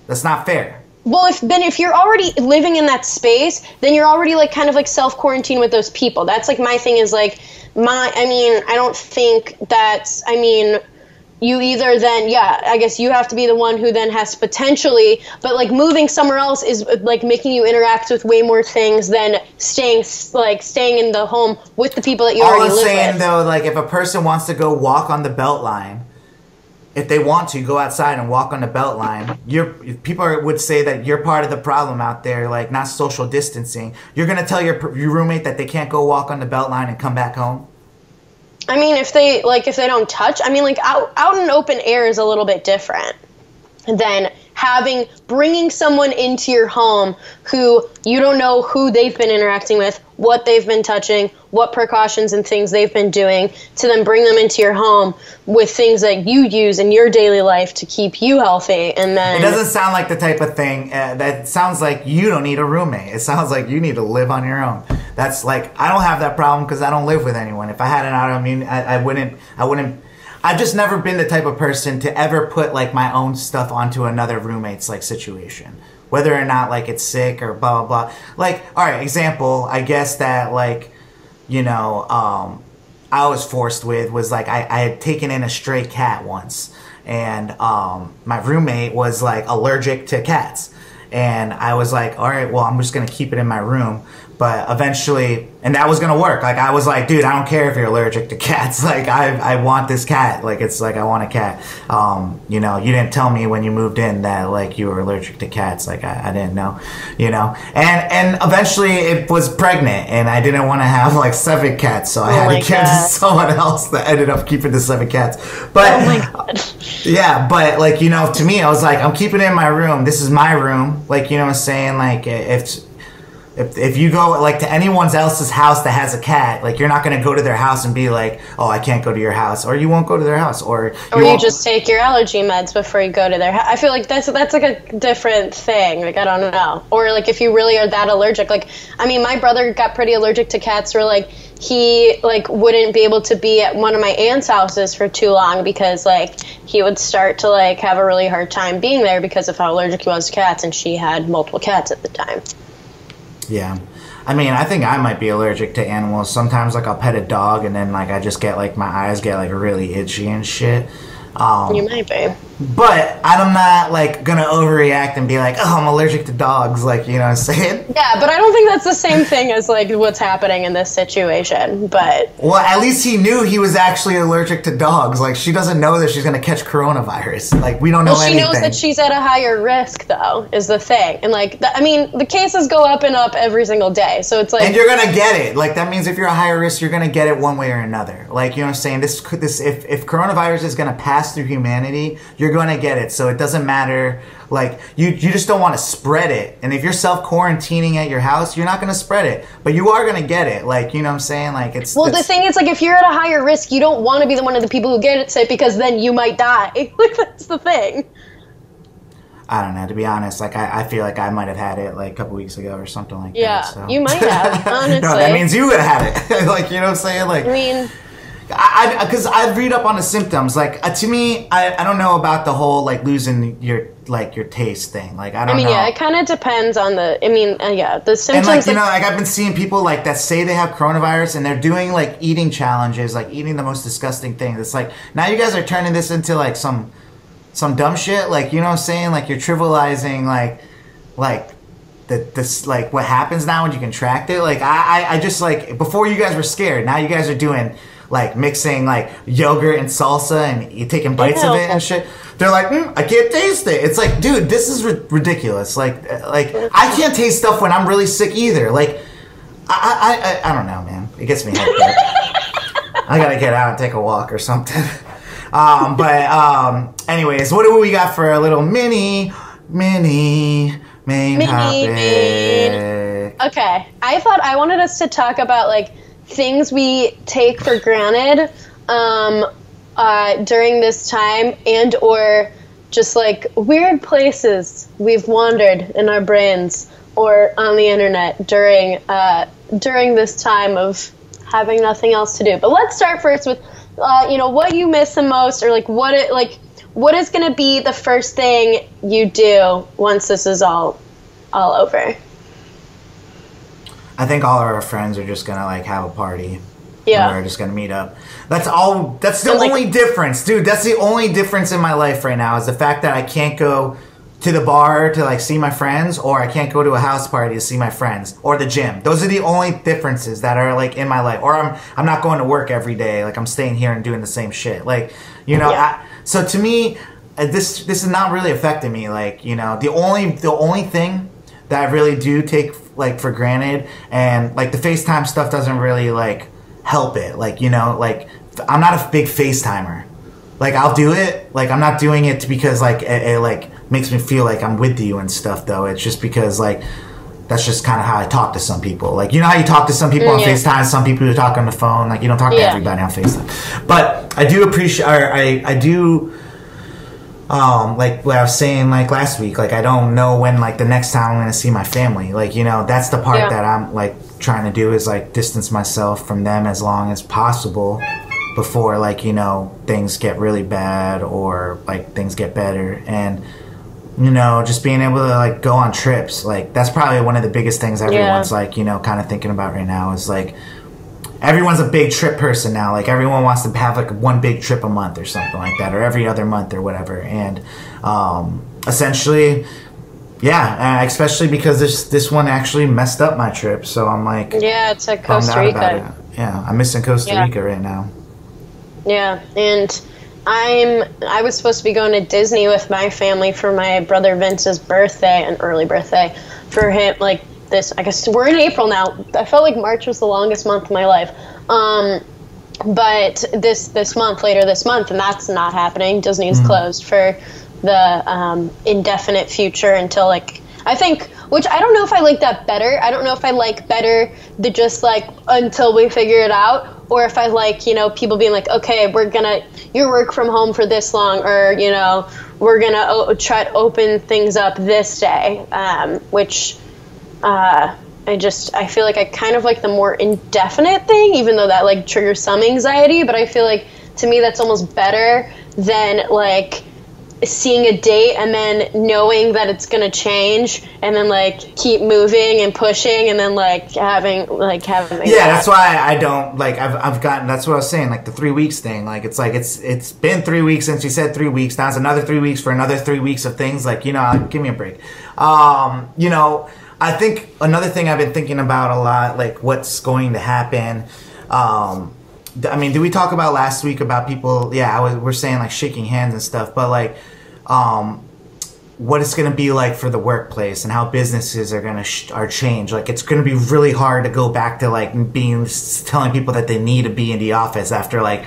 [SPEAKER 2] That's not fair.
[SPEAKER 3] Well, if you're already living in that space, then you're already, like, kind of, like, self-quarantine with those people. That's, like, my thing is, like, I don't think that's, I mean, you either then, yeah, I guess you have to be the one who then has to potentially, but, like, moving somewhere else is, like, making you interact with way more things than staying in the home with the people that you already live with.
[SPEAKER 2] All I'm saying, though, like, if a person wants to go walk on the Beltline, if they want to go outside and walk on the Beltline, people would say that you're part of the problem out there, like, not social distancing. You're going to tell your roommate that they can't go walk on the Beltline and come back home?
[SPEAKER 3] I mean, if they don't touch, I mean, like, out in open air is a little bit different than bringing someone into your home who you don't know who they've been interacting with, what they've been touching, what precautions and things they've been doing, to then bring them into your home with things that you use in your daily life to keep you healthy. And then
[SPEAKER 2] it doesn't sound like the type of thing that sounds like you don't need a roommate. It sounds like you need to live on your own. That's like, I don't have that problem because I don't live with anyone. If I had an autoimmune, I wouldn't. I've just never been the type of person to ever put, like, my own stuff onto another roommate's, like, situation. Whether or not, like, it's sick or blah, blah, blah. Like, all right, example, I guess that, like, you know, I was forced with was, like, I had taken in a stray cat once. And my roommate was, like, allergic to cats. And I was like, all right, well, I'm just going to keep it in my room. But eventually, and that was going to work. Like, I was like, dude, I don't care if you're allergic to cats. Like, I want this cat. Like, it's like, I want a cat. You know, you didn't tell me when you moved in that, like, you were allergic to cats. Like, I didn't know, you know. And eventually it was pregnant, and I didn't want to have, like, 7 cats. So I had to give to someone else that ended up keeping the 7 cats. But,
[SPEAKER 3] oh, my God.
[SPEAKER 2] Yeah, but, like, you know, to me, I was like, I'm keeping it in my room. This is my room. Like, you know what I'm saying? Like, if you go, like, to anyone else's house that has a cat, like, you're not going to go to their house and be like, oh, I can't go to your house, or you won't go to their house, or
[SPEAKER 3] you just take your allergy meds before you go to their house. I feel like that's like a different thing. Like, I don't know. Or, like, if you really are that allergic. Like, I mean, my brother got pretty allergic to cats, where, like, he, like, wouldn't be able to be at one of my aunt's houses for too long because, like, he would start to, like, have a really hard time being there because of how allergic he was to cats, and she had multiple cats at the time.
[SPEAKER 2] Yeah. I mean, I think I might be allergic to animals. Sometimes, like, I'll pet a dog, and then, like, I just get, like, my eyes get, like, really itchy and shit.
[SPEAKER 3] You might be.
[SPEAKER 2] But I'm not, like, gonna overreact and be like, oh, I'm allergic to dogs, like, you know what I'm saying?
[SPEAKER 3] Yeah, but I don't think that's the same thing as, like, what's happening in this situation, but...
[SPEAKER 2] Well, at least he knew he was actually allergic to dogs. Like, she doesn't know that she's gonna catch coronavirus. Like, we don't know anything.
[SPEAKER 3] Well, she knows that she's at a higher risk, though, is the thing. And, like, I mean, the cases go up and up every single day, so it's like...
[SPEAKER 2] And you're gonna get it. Like, that means if you're a higher risk, you're gonna get it one way or another. Like, you know what I'm saying? If coronavirus is gonna pass through humanity, you're going to get it. So it doesn't matter. Like, you just don't want to spread it. And if you're self-quarantining at your house, you're not going to spread it. But you are going to get it. Like, you know what I'm saying? Like, it's...
[SPEAKER 3] Well, the thing is, like, if you're at a higher risk, you don't want to be one of the people who get it sick because then you might die. Like, that's the thing.
[SPEAKER 2] I don't know. To be honest, like, I feel like I might have had it, like, a couple weeks ago or something like that.
[SPEAKER 3] Yeah,
[SPEAKER 2] So.
[SPEAKER 3] you might have, honestly.
[SPEAKER 2] No, that means you would have had it. Like, you know what I'm saying? Like...
[SPEAKER 3] I mean...
[SPEAKER 2] Because I read up on the symptoms. Like, to me, I don't know about the whole, like, losing your taste thing. Like, I don't know.
[SPEAKER 3] Yeah, it kind of depends on the symptoms.
[SPEAKER 2] And, like, you know, like, I've been seeing people, like, that say they have coronavirus and they're doing, like, eating challenges, like, eating the most disgusting things. It's like, now you guys are turning this into, like, some dumb shit. Like, you know what I'm saying? Like, you're trivializing, like this, like, what happens now when you contract it. Like, I just, like, before you guys were scared, now you guys are doing... like, mixing, like, yogurt and salsa and you taking bites of it and shit. They're like, I can't taste it. It's like, dude, this is ridiculous. Like, I can't taste stuff when I'm really sick either. Like, I don't know, man. It gets me hyped up. I gotta get out and take a walk or something. Anyways, what do we got for a little mini main topic?
[SPEAKER 3] Okay. I wanted us to talk about, like, things we take for granted during this time, and or just, like, weird places we've wandered in our brains or on the internet during this time of having nothing else to do. But let's start first with what you miss the most, or like what is going to be the first thing you do once this is all over.
[SPEAKER 2] I think all of our friends are just gonna, like, have a party.
[SPEAKER 3] Yeah.
[SPEAKER 2] And we're just gonna meet up. That's all. That's the only difference, dude. That's the only difference in my life right now is the fact that I can't go to the bar to, like, see my friends, or I can't go to a house party to see my friends, or the gym. Those are the only differences that are, like, in my life. Or I'm not going to work every day. Like, I'm staying here and doing the same shit. Like, you know.
[SPEAKER 3] Yeah.
[SPEAKER 2] So to me, this is not really affecting me. Like, you know, the only thing that I really do take, like, for granted, and, like, the FaceTime stuff doesn't really, like, help it. Like, you know, like, I'm not a big FaceTimer. Like, I'll do it. Like, I'm not doing it because, like, it like, makes me feel like I'm with you and stuff, though. It's just because, like, that's just kind of how I talk to some people. Like, you know how you talk to some people on FaceTime, some people you talk on the phone. Like, you don't talk to everybody on FaceTime. But I do appreciate, I do... like what I was saying, like, last week, like, I don't know when, like, the next time I'm going to see my family. Like, you know, that's the part that I'm, like, trying to do is, like, distance myself from them as long as possible before, like, you know, things get really bad or, like, things get better. And, you know, just being able to, like, go on trips. Like, that's probably one of the biggest things everyone's, like, you know, kind of thinking about right now is, like, everyone's a big trip person now. Like, everyone wants to have, like, one big trip a month or something like that, or every other month or whatever. And essentially, Yeah, especially because this one actually messed up my trip. So I'm like,
[SPEAKER 3] yeah, it's at
[SPEAKER 2] bummed
[SPEAKER 3] Costa
[SPEAKER 2] out
[SPEAKER 3] Rica.
[SPEAKER 2] about it. Yeah, I'm missing Costa
[SPEAKER 3] Yeah.
[SPEAKER 2] Rica right now.
[SPEAKER 3] Yeah, and I was supposed to be going to Disney with my family for my brother Vince's birthday, an early birthday for him. Like this, I guess we're in April now. I felt like March was the longest month of my life. But this month, later this month, and that's not happening. Disney is closed for the indefinite future until like, I think, which I don't know if I like that better. I don't know if I like better the just like until we figure it out, or if I like, you know, people being like, okay, you work from home for this long, or, you know, we're gonna try to open things up this day, which I feel like I kind of like the more indefinite thing, even though that like triggers some anxiety, but I feel like to me that's almost better than like seeing a date and then knowing that it's gonna change and then like keep moving and pushing and then like having
[SPEAKER 2] yeah, that's why I don't like I've gotten, that's what I was saying, like the 3 weeks thing, like it's been 3 weeks since you said 3 weeks, now it's another 3 weeks for another 3 weeks of things, like, you know, give me a break. You know, I think another thing I've been thinking about a lot, like what's going to happen. I mean, did we talk about last week about people? Yeah, we're saying like shaking hands and stuff, but like, what it's going to be like for the workplace and how businesses are going to are change. Like, it's going to be really hard to go back to like telling people that they need to be in the office after like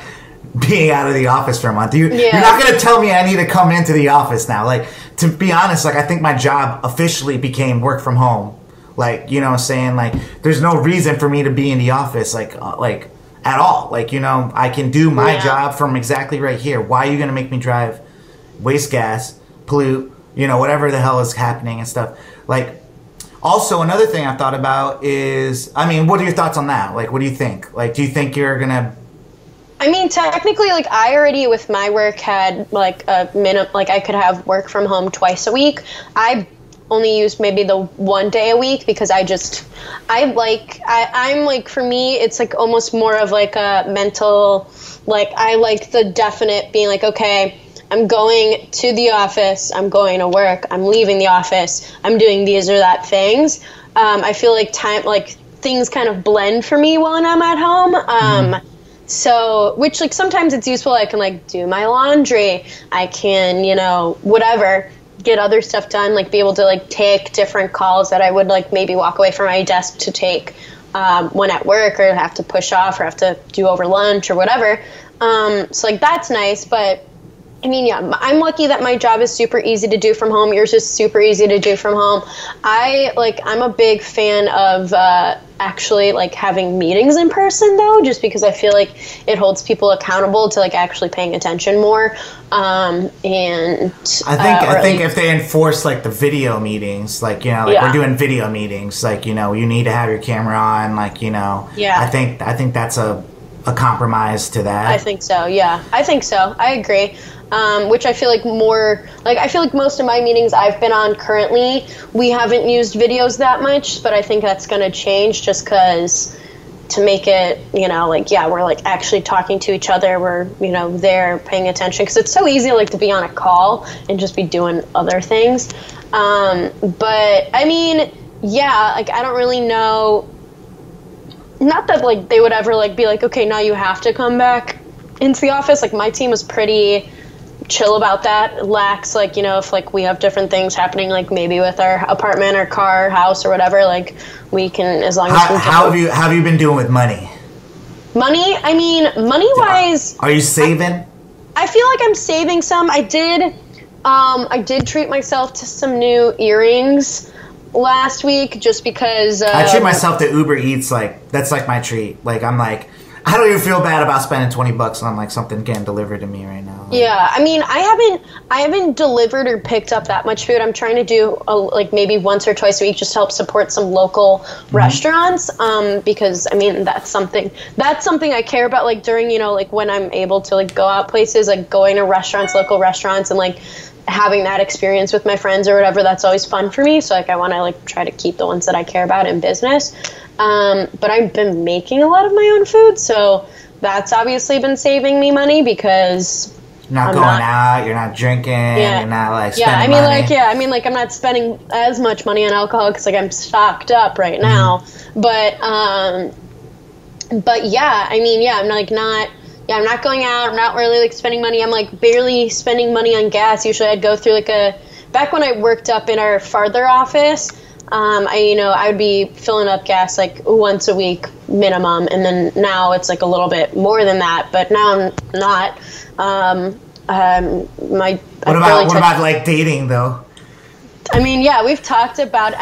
[SPEAKER 2] being out of the office for a month. You're not going to tell me I need to come into the office now. Like, to be honest, like I think my job officially became work from home. Like, you know what I'm saying? Like, there's no reason for me to be in the office, like at all. Like, you know, I can do my job from exactly right here. Why are you going to make me drive, waste gas, pollute, you know, whatever the hell is happening and stuff. Like, also another thing I've thought about is, I mean, what are your thoughts on that? Like, what do you think? Like, do you think you're going to...
[SPEAKER 3] I mean, technically, like, I already, with my work, had, like, a minimum, like, I could have work from home twice a week. I only used maybe the 1 day a week because I'm like, for me, it's, like, almost more of, like, a mental, like, I like the definite being like, okay, I'm going to the office, I'm going to work, I'm leaving the office, I'm doing these or that things. I feel like things kind of blend for me when I'm at home. So, which, like, sometimes it's useful. I can, like, do my laundry. I can, you know, whatever, get other stuff done, like, be able to, like, take different calls that I would, like, maybe walk away from my desk to take when at work, or have to push off, or have to do over lunch or whatever. So, like, that's nice, but... I mean, yeah, I'm lucky that my job is super easy to do from home. Yours is super easy to do from home. I'm a big fan of actually, like, having meetings in person, though, just because I feel like it holds people accountable to, like, actually paying attention more. And
[SPEAKER 2] I think if they enforce, like, the video meetings, like, you know, like, we're doing video meetings, like, you know, you need to have your camera on, like, you know.
[SPEAKER 3] Yeah.
[SPEAKER 2] I think that's a compromise to that.
[SPEAKER 3] I think so, yeah. I think so. I agree. Which I feel like I feel like most of my meetings I've been on currently, we haven't used videos that much, but I think that's going to change just because to make it, you know, like, yeah, we're, like, actually talking to each other. We're, you know, there paying attention, because it's so easy, like, to be on a call and just be doing other things. But, I mean, yeah, like, I don't really know. Not that, like, they would ever, like, be like, okay, now you have to come back into the office. Like, my team is pretty chill about that. Lax, like, you know, if, like, we have different things happening, like, maybe with our apartment or car, house or whatever, like, we can, as long as we can.
[SPEAKER 2] How have you been doing with money?
[SPEAKER 3] Money? I mean, money-wise...
[SPEAKER 2] Are you saving?
[SPEAKER 3] I feel like I'm saving some. I did treat myself to some new earrings last week, just because...
[SPEAKER 2] I treat myself to Uber Eats, like, that's, like, my treat. Like, I'm like... I don't even feel bad about spending $20 on, like, something getting delivered to me right now. Like,
[SPEAKER 3] yeah, I mean, I haven't delivered or picked up that much food. I'm trying to do like maybe once or twice a week, just to help support some local restaurants. Because I mean, that's something I care about. Like, during, you know, like, when I'm able to, like, go out places, like going to local restaurants, and, like, having that experience with my friends or whatever, that's always fun for me. So, like, I want to, like, try to keep the ones that I care about in business. But I've been making a lot of my own food, so that's obviously been saving me money, because
[SPEAKER 2] Not going out, you're not drinking, you're not like spending money.
[SPEAKER 3] I'm not spending as much money on alcohol because like I'm stocked up right now. But I'm not going out. I'm not really like spending money. I'm like barely spending money on gas. Usually I'd go through back when I worked up in our farther office, I would be filling up gas like once a week minimum, and then now it's like a little bit more than that, but now I'm not. What
[SPEAKER 2] about like dating though?
[SPEAKER 3] I mean, yeah, we've talked about.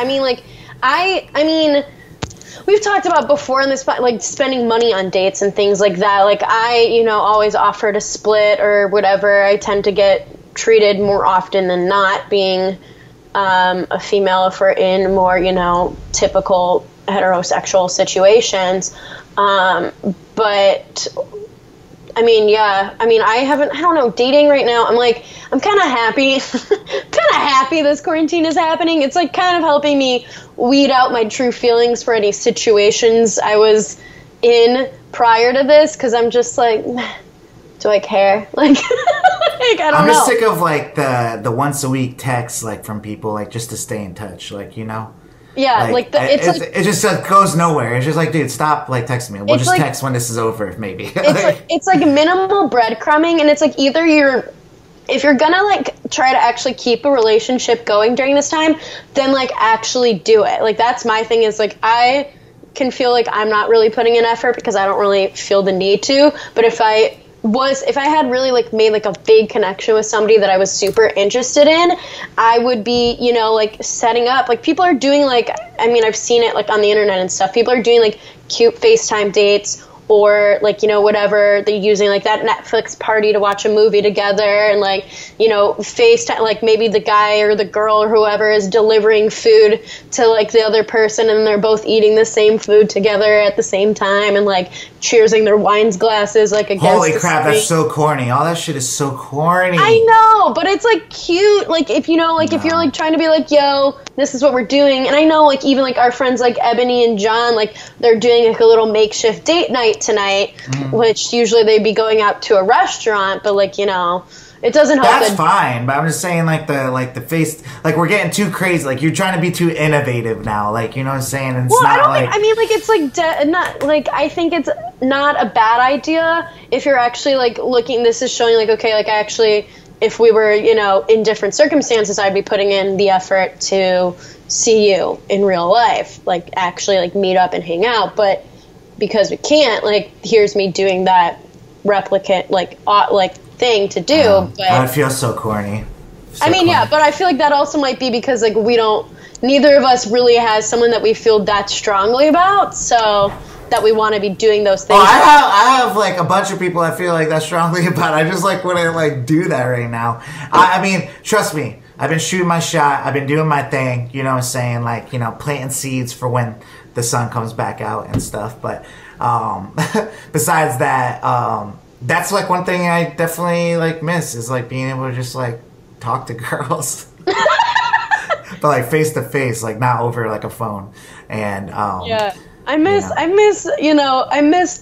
[SPEAKER 3] We've talked about before in this, like spending money on dates and things like that. Like I, always offer to split or whatever. I tend to get treated more often than not, being a female, if we're in more, typical heterosexual situations. But I don't know, dating right now, I'm kind of happy. This quarantine is happening. It's like kind of helping me weed out my true feelings for any situations I was in prior to this, because I'm just like, do I care? Like, I don't know.
[SPEAKER 2] I'm just sick of like the once a week texts like from people, like just to stay in touch, like,
[SPEAKER 3] Yeah,
[SPEAKER 2] it just goes nowhere. It's just like, dude, stop like texting me. We'll just text when this is over, maybe.
[SPEAKER 3] It's like minimal breadcrumbing, and it's like either if you're gonna like try to actually keep a relationship going during this time, then like actually do it. Like that's my thing, is like I can feel like I'm not really putting in effort because I don't really feel the need to. But if I had really like made like a big connection with somebody that I was super interested in, I would be, like setting up, like people are doing like, I've seen it like on the internet and stuff. People are doing like cute FaceTime dates, or like, whatever, they're using like that Netflix party to watch a movie together, and like, FaceTime, like maybe the guy or the girl or whoever is delivering food to like the other person, and they're both eating the same food together at the same time, and like cheersing their wines glasses like against
[SPEAKER 2] Holy
[SPEAKER 3] the
[SPEAKER 2] crap,
[SPEAKER 3] screen.
[SPEAKER 2] that's so corny. All that shit is so corny.
[SPEAKER 3] I know, but it's like cute. Like if if you're like trying to be like, yo, this is what we're doing. And I know like even like our friends like Ebony and John, like they're doing like a little makeshift date night tonight, which usually they'd be going out to a restaurant, but like, it doesn't help.
[SPEAKER 2] That's fine, but I'm just saying like the face, like we're getting too crazy. Like you're trying to be too innovative now. Like, you know what I'm saying? And it's not like,
[SPEAKER 3] it's like not like, I think it's not a bad idea if you're actually like looking. This is showing like, okay, like actually, if we were, in different circumstances, I'd be putting in the effort to see you in real life, like actually like meet up and hang out. But because we can't, like, here's me doing that replicant like thing to do. But
[SPEAKER 2] I feel so corny.
[SPEAKER 3] But I feel like that also might be because like neither of us really has someone that we feel that strongly about, so that we want to be doing those things.
[SPEAKER 2] I have like a bunch of people I feel like that strongly about. I just like wouldn't like do that right now. Trust me, I've been shooting my shot. I've been doing my thing. You know what I'm saying? Like, planting seeds for when the sun comes back out and stuff. But besides that, that's like one thing I definitely like miss, is like being able to just like talk to girls. But like face to face, like not over like a phone. And
[SPEAKER 3] I miss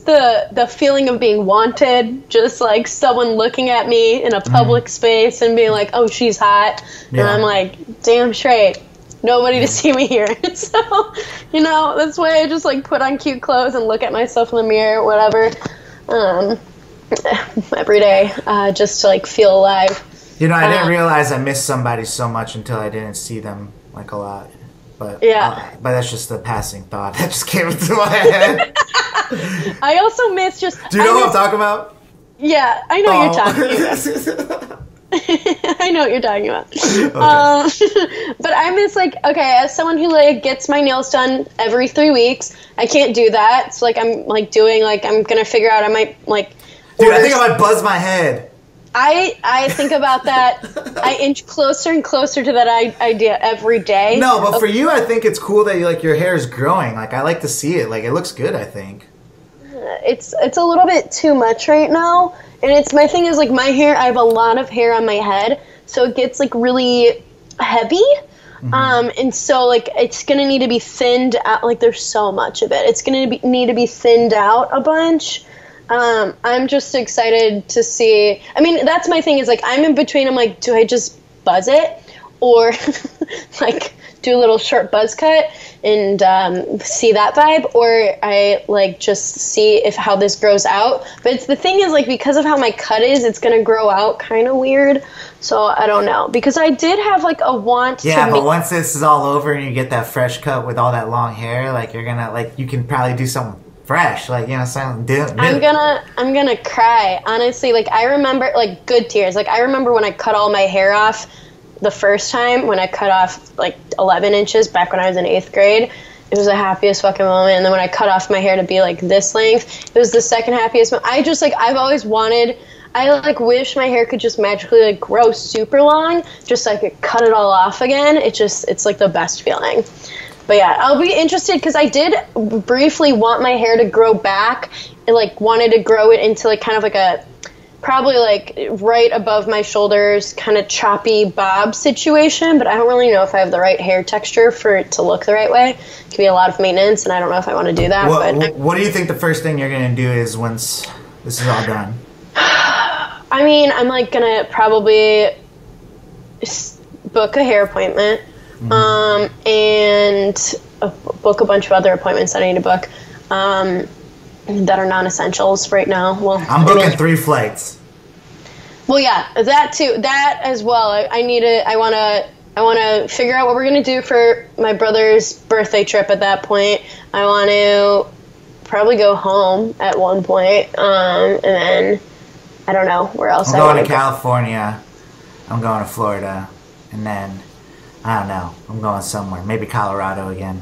[SPEAKER 3] the feeling of being wanted, just like someone looking at me in a public space and being like, oh, she's hot. And I'm like, damn straight, nobody to see me here. So, that's why I just like put on cute clothes and look at myself in the mirror, whatever, every day, just to like feel alive.
[SPEAKER 2] I didn't realize I missed somebody so much until I didn't see them like a lot. But but that's just a passing thought that just came into my head.
[SPEAKER 3] I also miss just.
[SPEAKER 2] Do you know what I'm talking about?
[SPEAKER 3] Yeah, I know you're talking about. I know what you're talking about. Okay. But I miss like, okay, as someone who like gets my nails done every 3 weeks, I can't do that. So like I'm like doing like I'm gonna figure out I might like.
[SPEAKER 2] Dude, I think I might buzz my head.
[SPEAKER 3] I think about that. I inch closer and closer to that idea every day.
[SPEAKER 2] No, but for you, I think it's cool that your hair is growing. Like, I like to see it. Like, it looks good, I think.
[SPEAKER 3] It's a little bit too much right now. And my thing is, like, my hair, I have a lot of hair on my head, so it gets, like, really heavy. And so, like, it's going to need to be thinned out. Like, there's so much of it. It's going to need to be thinned out a bunch. I'm just excited to see. I mean, that's my thing is like I'm in between. I'm like, do I just buzz it or like do a little short buzz cut and see that vibe, or I like just see if how this grows out. But the thing is like because of how my cut is, it's gonna grow out kind of weird. So I don't know, because I did have like a want.
[SPEAKER 2] Yeah, but once this is all over and you get that fresh cut with all that long hair, like you're gonna like you can probably do something fresh, like something new.
[SPEAKER 3] I'm gonna cry honestly. Like I remember like good tears. Like I remember when I cut all my hair off the first time, when I cut off like 11 inches back when I was in 8th grade. It was the happiest fucking moment. And then when I cut off my hair to be like this length, it was the second happiest moment. I just like I've always wanted. I like wish my hair could just magically like grow super long, just so I could cut it all off again. It's like the best feeling. But yeah, I'll be interested because I did briefly want my hair to grow back. I like wanted to grow it into like kind of like a probably like right above my shoulders kind of choppy bob situation, but I don't really know if I have the right hair texture for it to look the right way. It can be a lot of maintenance, and I don't know if I want to do that.
[SPEAKER 2] What do you think the first thing you're going to do is once this is all done?
[SPEAKER 3] I mean, I'm like going to probably book a hair appointment and book a bunch of other appointments that I need to book. That are non-essentials right now. Well,
[SPEAKER 2] I'm booking 3 flights.
[SPEAKER 3] Well, yeah, that too. That as well. I want to figure out what we're gonna do for my brother's birthday trip. At that point, I want to probably go home at one point, and then I don't know where else.
[SPEAKER 2] I'm going to California. I'm going to Florida, and then I don't know. I'm going somewhere. Maybe Colorado again.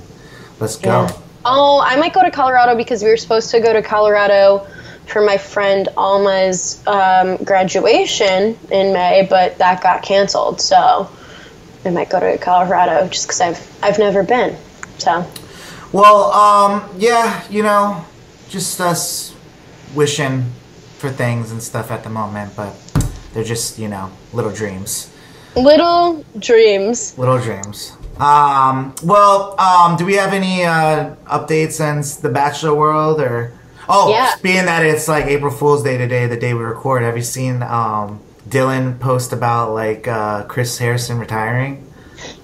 [SPEAKER 2] Let's go.
[SPEAKER 3] Yeah. Oh, I might go to Colorado because we were supposed to go to Colorado for my friend Alma's graduation in May, but that got canceled. So I might go to Colorado just because I've never been. So.
[SPEAKER 2] Well, yeah, just us wishing for things and stuff at the moment, but they're just little dreams.
[SPEAKER 3] Little dreams.
[SPEAKER 2] Little dreams. Do we have any updates in the Bachelor world or? Oh, yeah. Being that it's like April Fool's Day today, the day we record, have you seen Dylan post about like Chris Harrison retiring?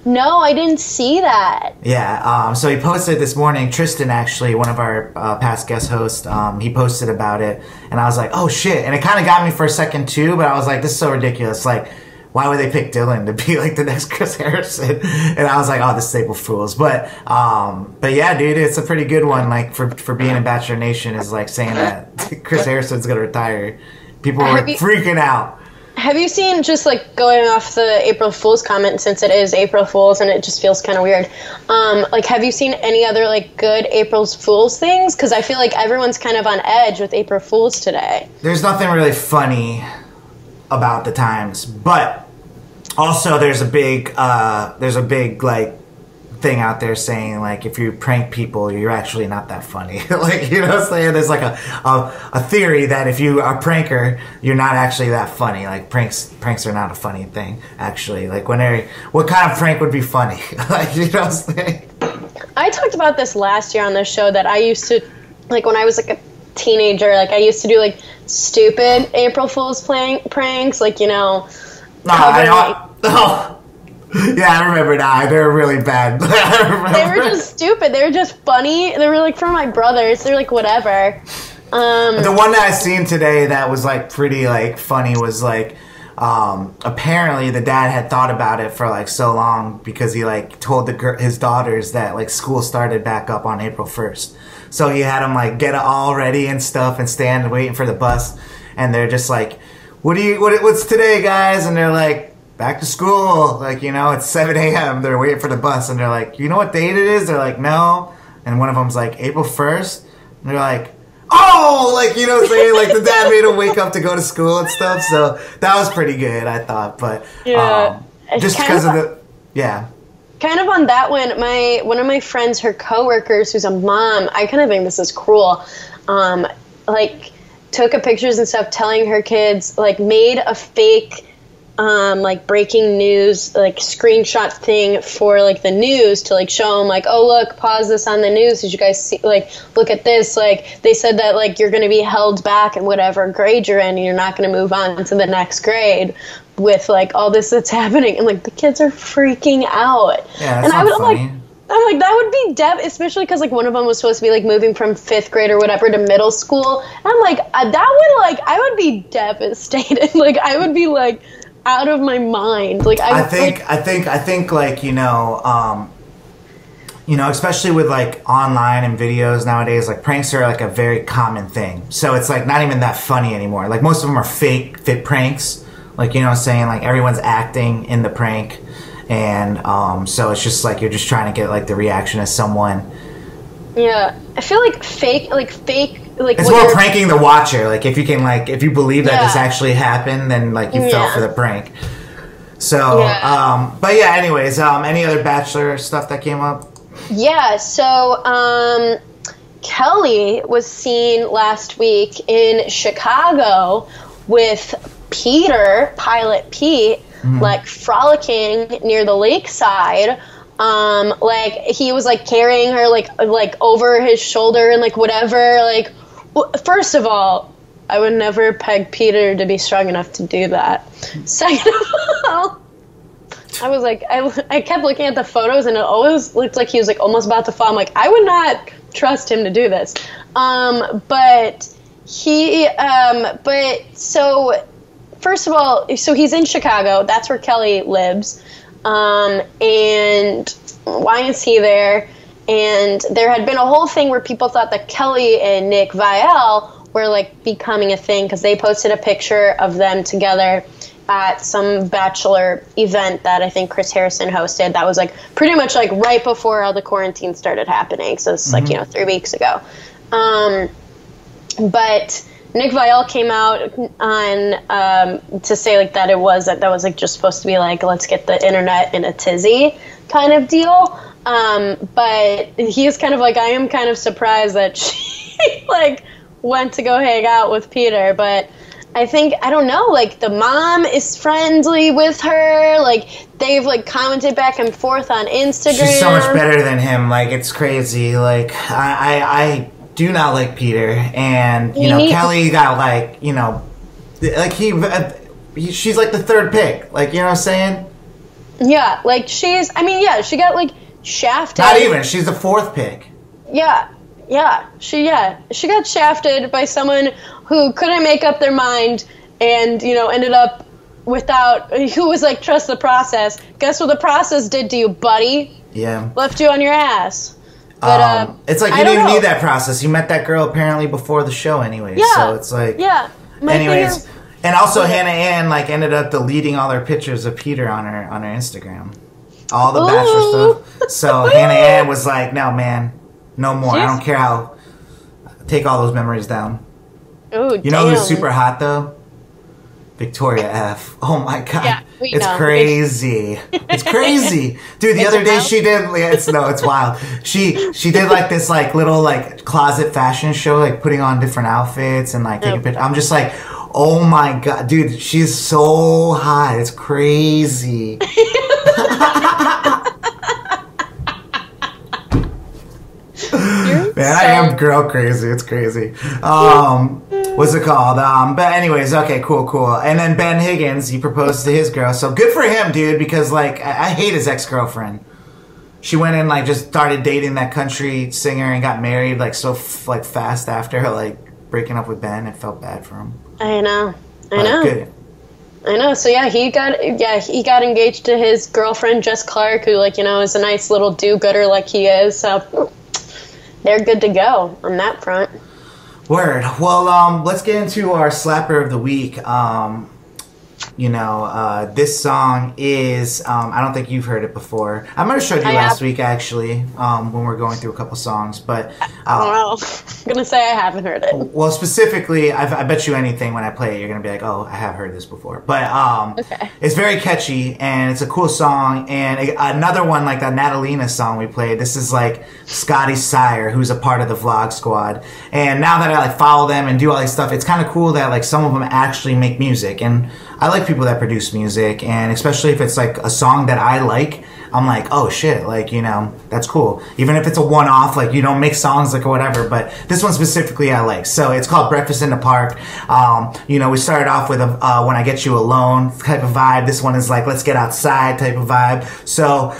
[SPEAKER 3] No, I didn't see that.
[SPEAKER 2] Yeah, so he posted this morning. Tristan, actually, one of our past guest hosts, he posted about it, and I was like, oh shit! And it kind of got me for a second too, but I was like, this is so ridiculous. Like, why would they pick Dylan to be like the next Chris Harrison? And I was like, oh, this is April Fools. But yeah, dude, it's a pretty good one. Like for being in Bachelor Nation is like saying that Chris Harrison's gonna retire. People were freaking out.
[SPEAKER 3] Have you seen, just like going off the April Fool's comment, since it is April Fool's and it just feels kind of weird, like have you seen any other like good April Fool's things? Because I feel like everyone's kind of on edge with April Fool's today.
[SPEAKER 2] There's nothing really funny about the times, but also there's a big like thing out there saying like if you prank people, you're actually not that funny. Like, you know what I'm saying? There's like a theory that if you are a pranker, you're not actually that funny. Like pranks are not a funny thing actually. Like what kind of prank would be funny? Like, you know what I'm saying?
[SPEAKER 3] I talked about this last year on this show that I used to, like when I was like a teenager, like I used to do like stupid April Fool's pranks, like, you know.
[SPEAKER 2] Yeah, I remember now. They were really bad.
[SPEAKER 3] They were just stupid. They were just funny. They were like for my brothers. They're like whatever.
[SPEAKER 2] The one that I seen today that was like pretty like funny was like apparently the dad had thought about it for like so long because he like told his daughters that like school started back up on April 1st. So he had them like get it all ready and stuff and stand waiting for the bus, and they're just like, what's today, guys? And they're like, back to school, like, you know, it's 7 a.m. They're waiting for the bus, and they're like, you know what date it is? They're like, no. And one of them's like, April 1st. And they're like, oh, like, you know what I'm saying? Like, the dad made him wake up to go to school and stuff. So that was pretty good, I thought. But
[SPEAKER 3] yeah,
[SPEAKER 2] just because of the, yeah.
[SPEAKER 3] Kind of on that one of my friends, her coworkers, who's a mom, I kind of think this is cruel, like, took pictures and stuff telling her kids, like, made a fake like breaking news, like screenshot thing for like the news to like show them like, oh look, pause this on the news. Did you guys see, like, look at this? Like they said that like you're going to be held back in whatever grade you're in and you're not going to move on to the next grade with like all this that's happening. And like the kids are freaking out.
[SPEAKER 2] Yeah,
[SPEAKER 3] that's
[SPEAKER 2] not funny.
[SPEAKER 3] I'm like, that would be especially because like one of them was supposed to be like moving from 5th grade or whatever to middle school. And I'm like, I would be devastated. Like I would be like out of my mind. Like I think like, you know, especially with like online and videos nowadays, like pranks are like a very common thing. So it's like not even that funny anymore. Like most of them are fake pranks. Like, you know what I'm saying? Like everyone's acting in the prank. And so it's just like you're just trying to get like the reaction of someone. Yeah, I feel like fake. It's more pranking the watcher. Like if you can, like if you believe that this actually happened, then like you fell for the prank. So, but yeah. Anyways, any other Bachelor stuff that came up? Yeah. So Kelly was seen last week in Chicago with Peter, Pilot Pete. Like frolicking near the lakeside, like he was like carrying her like over his shoulder and like whatever. Like, first of all, I would never peg Peter to be strong enough to do that. Second of all, I was like, I kept looking at the photos and it always looked like he was like almost about to fall. I'm like, I would not trust him to do this. But he, first of all, so he's in Chicago. That's where Kelly lives. And why is he there? And there had been a whole thing where people thought that Kelly and Nick Viall were like becoming a thing because they posted a picture of them together at some Bachelor event that I think Chris Harrison hosted. That was like pretty much like right before all the quarantine started happening. So it's like, 3 weeks ago. But Nick Viall came out on to say like that was like just supposed to be like, let's get the internet in a tizzy kind of deal. But he is kind of like, I am kind of surprised that she like went to go hang out with Peter. But I think, I don't know, like the mom is friendly with her. Like they've like commented back and forth on Instagram. She's so much better than him. Like it's crazy. Like I do not like Peter, and you know Kelly got like, you know, like she's like the third pick, like, you know what I'm saying? Yeah, like she got like shafted. Not even, she's the fourth pick. She got shafted by someone who couldn't make up their mind, and you know ended up who was like, trust the process. Guess what the process did to you, buddy? Yeah, left you on your ass. But, it's like you didn't even need that process. You met that girl apparently before the show anyways. Yeah. So it's like... Yeah. Anyways. And also Hannah Ann like ended up deleting all her pictures of Peter on her Instagram. All the Bachelor stuff. So Hannah Ann was like, no, man. No more. I don't care how... Take all those memories down. Oh, you know who's super hot, though? Victoria F. Oh my god. Yeah, it's crazy. It's crazy. Dude, the other day she did it's wild. She did like this like little like closet fashion show, like putting on different outfits and like taking pictures. I'm just like, oh my god, dude, she's so hot. It's crazy. Man, I am girl crazy. It's crazy. What's it called? But anyways, okay, cool. And then Ben Higgins, he proposed to his girl. So good for him, dude, because like I hate his ex-girlfriend. She went and like just started dating that country singer and got married like so fast after like breaking up with Ben. It felt bad for him. I know. Good. I know. So yeah, he got engaged to his girlfriend Jess Clark, who like, you know, is a nice little do-gooder like he is. So they're good to go on that front. Word. Well, let's get into our slapper of the week. This song is, I don't think you've heard it before. I might have showed you last week, actually, when we were going through a couple songs. But I don't know. I'm going to say I haven't heard it. Well, specifically, I bet you anything when I play it, you're going to be like, oh, I have heard this before. But it's very catchy, and it's a cool song. And another one, like that Natalina song we played, this is like Scotty Sire, who's a part of the Vlog Squad. And now that I like follow them and do all this stuff, it's kind of cool that like some of them actually make music. And
[SPEAKER 2] I like people that produce music, and especially if it's like a song that I like, I'm like, oh shit, like, you know, that's cool. Even if it's a one-off, like, you don't make songs like or whatever, but this one specifically I like. So it's called Breakfast in the Park. You know, we started off with a When I Get You Alone type of vibe. This one is like, let's get outside type of vibe. So,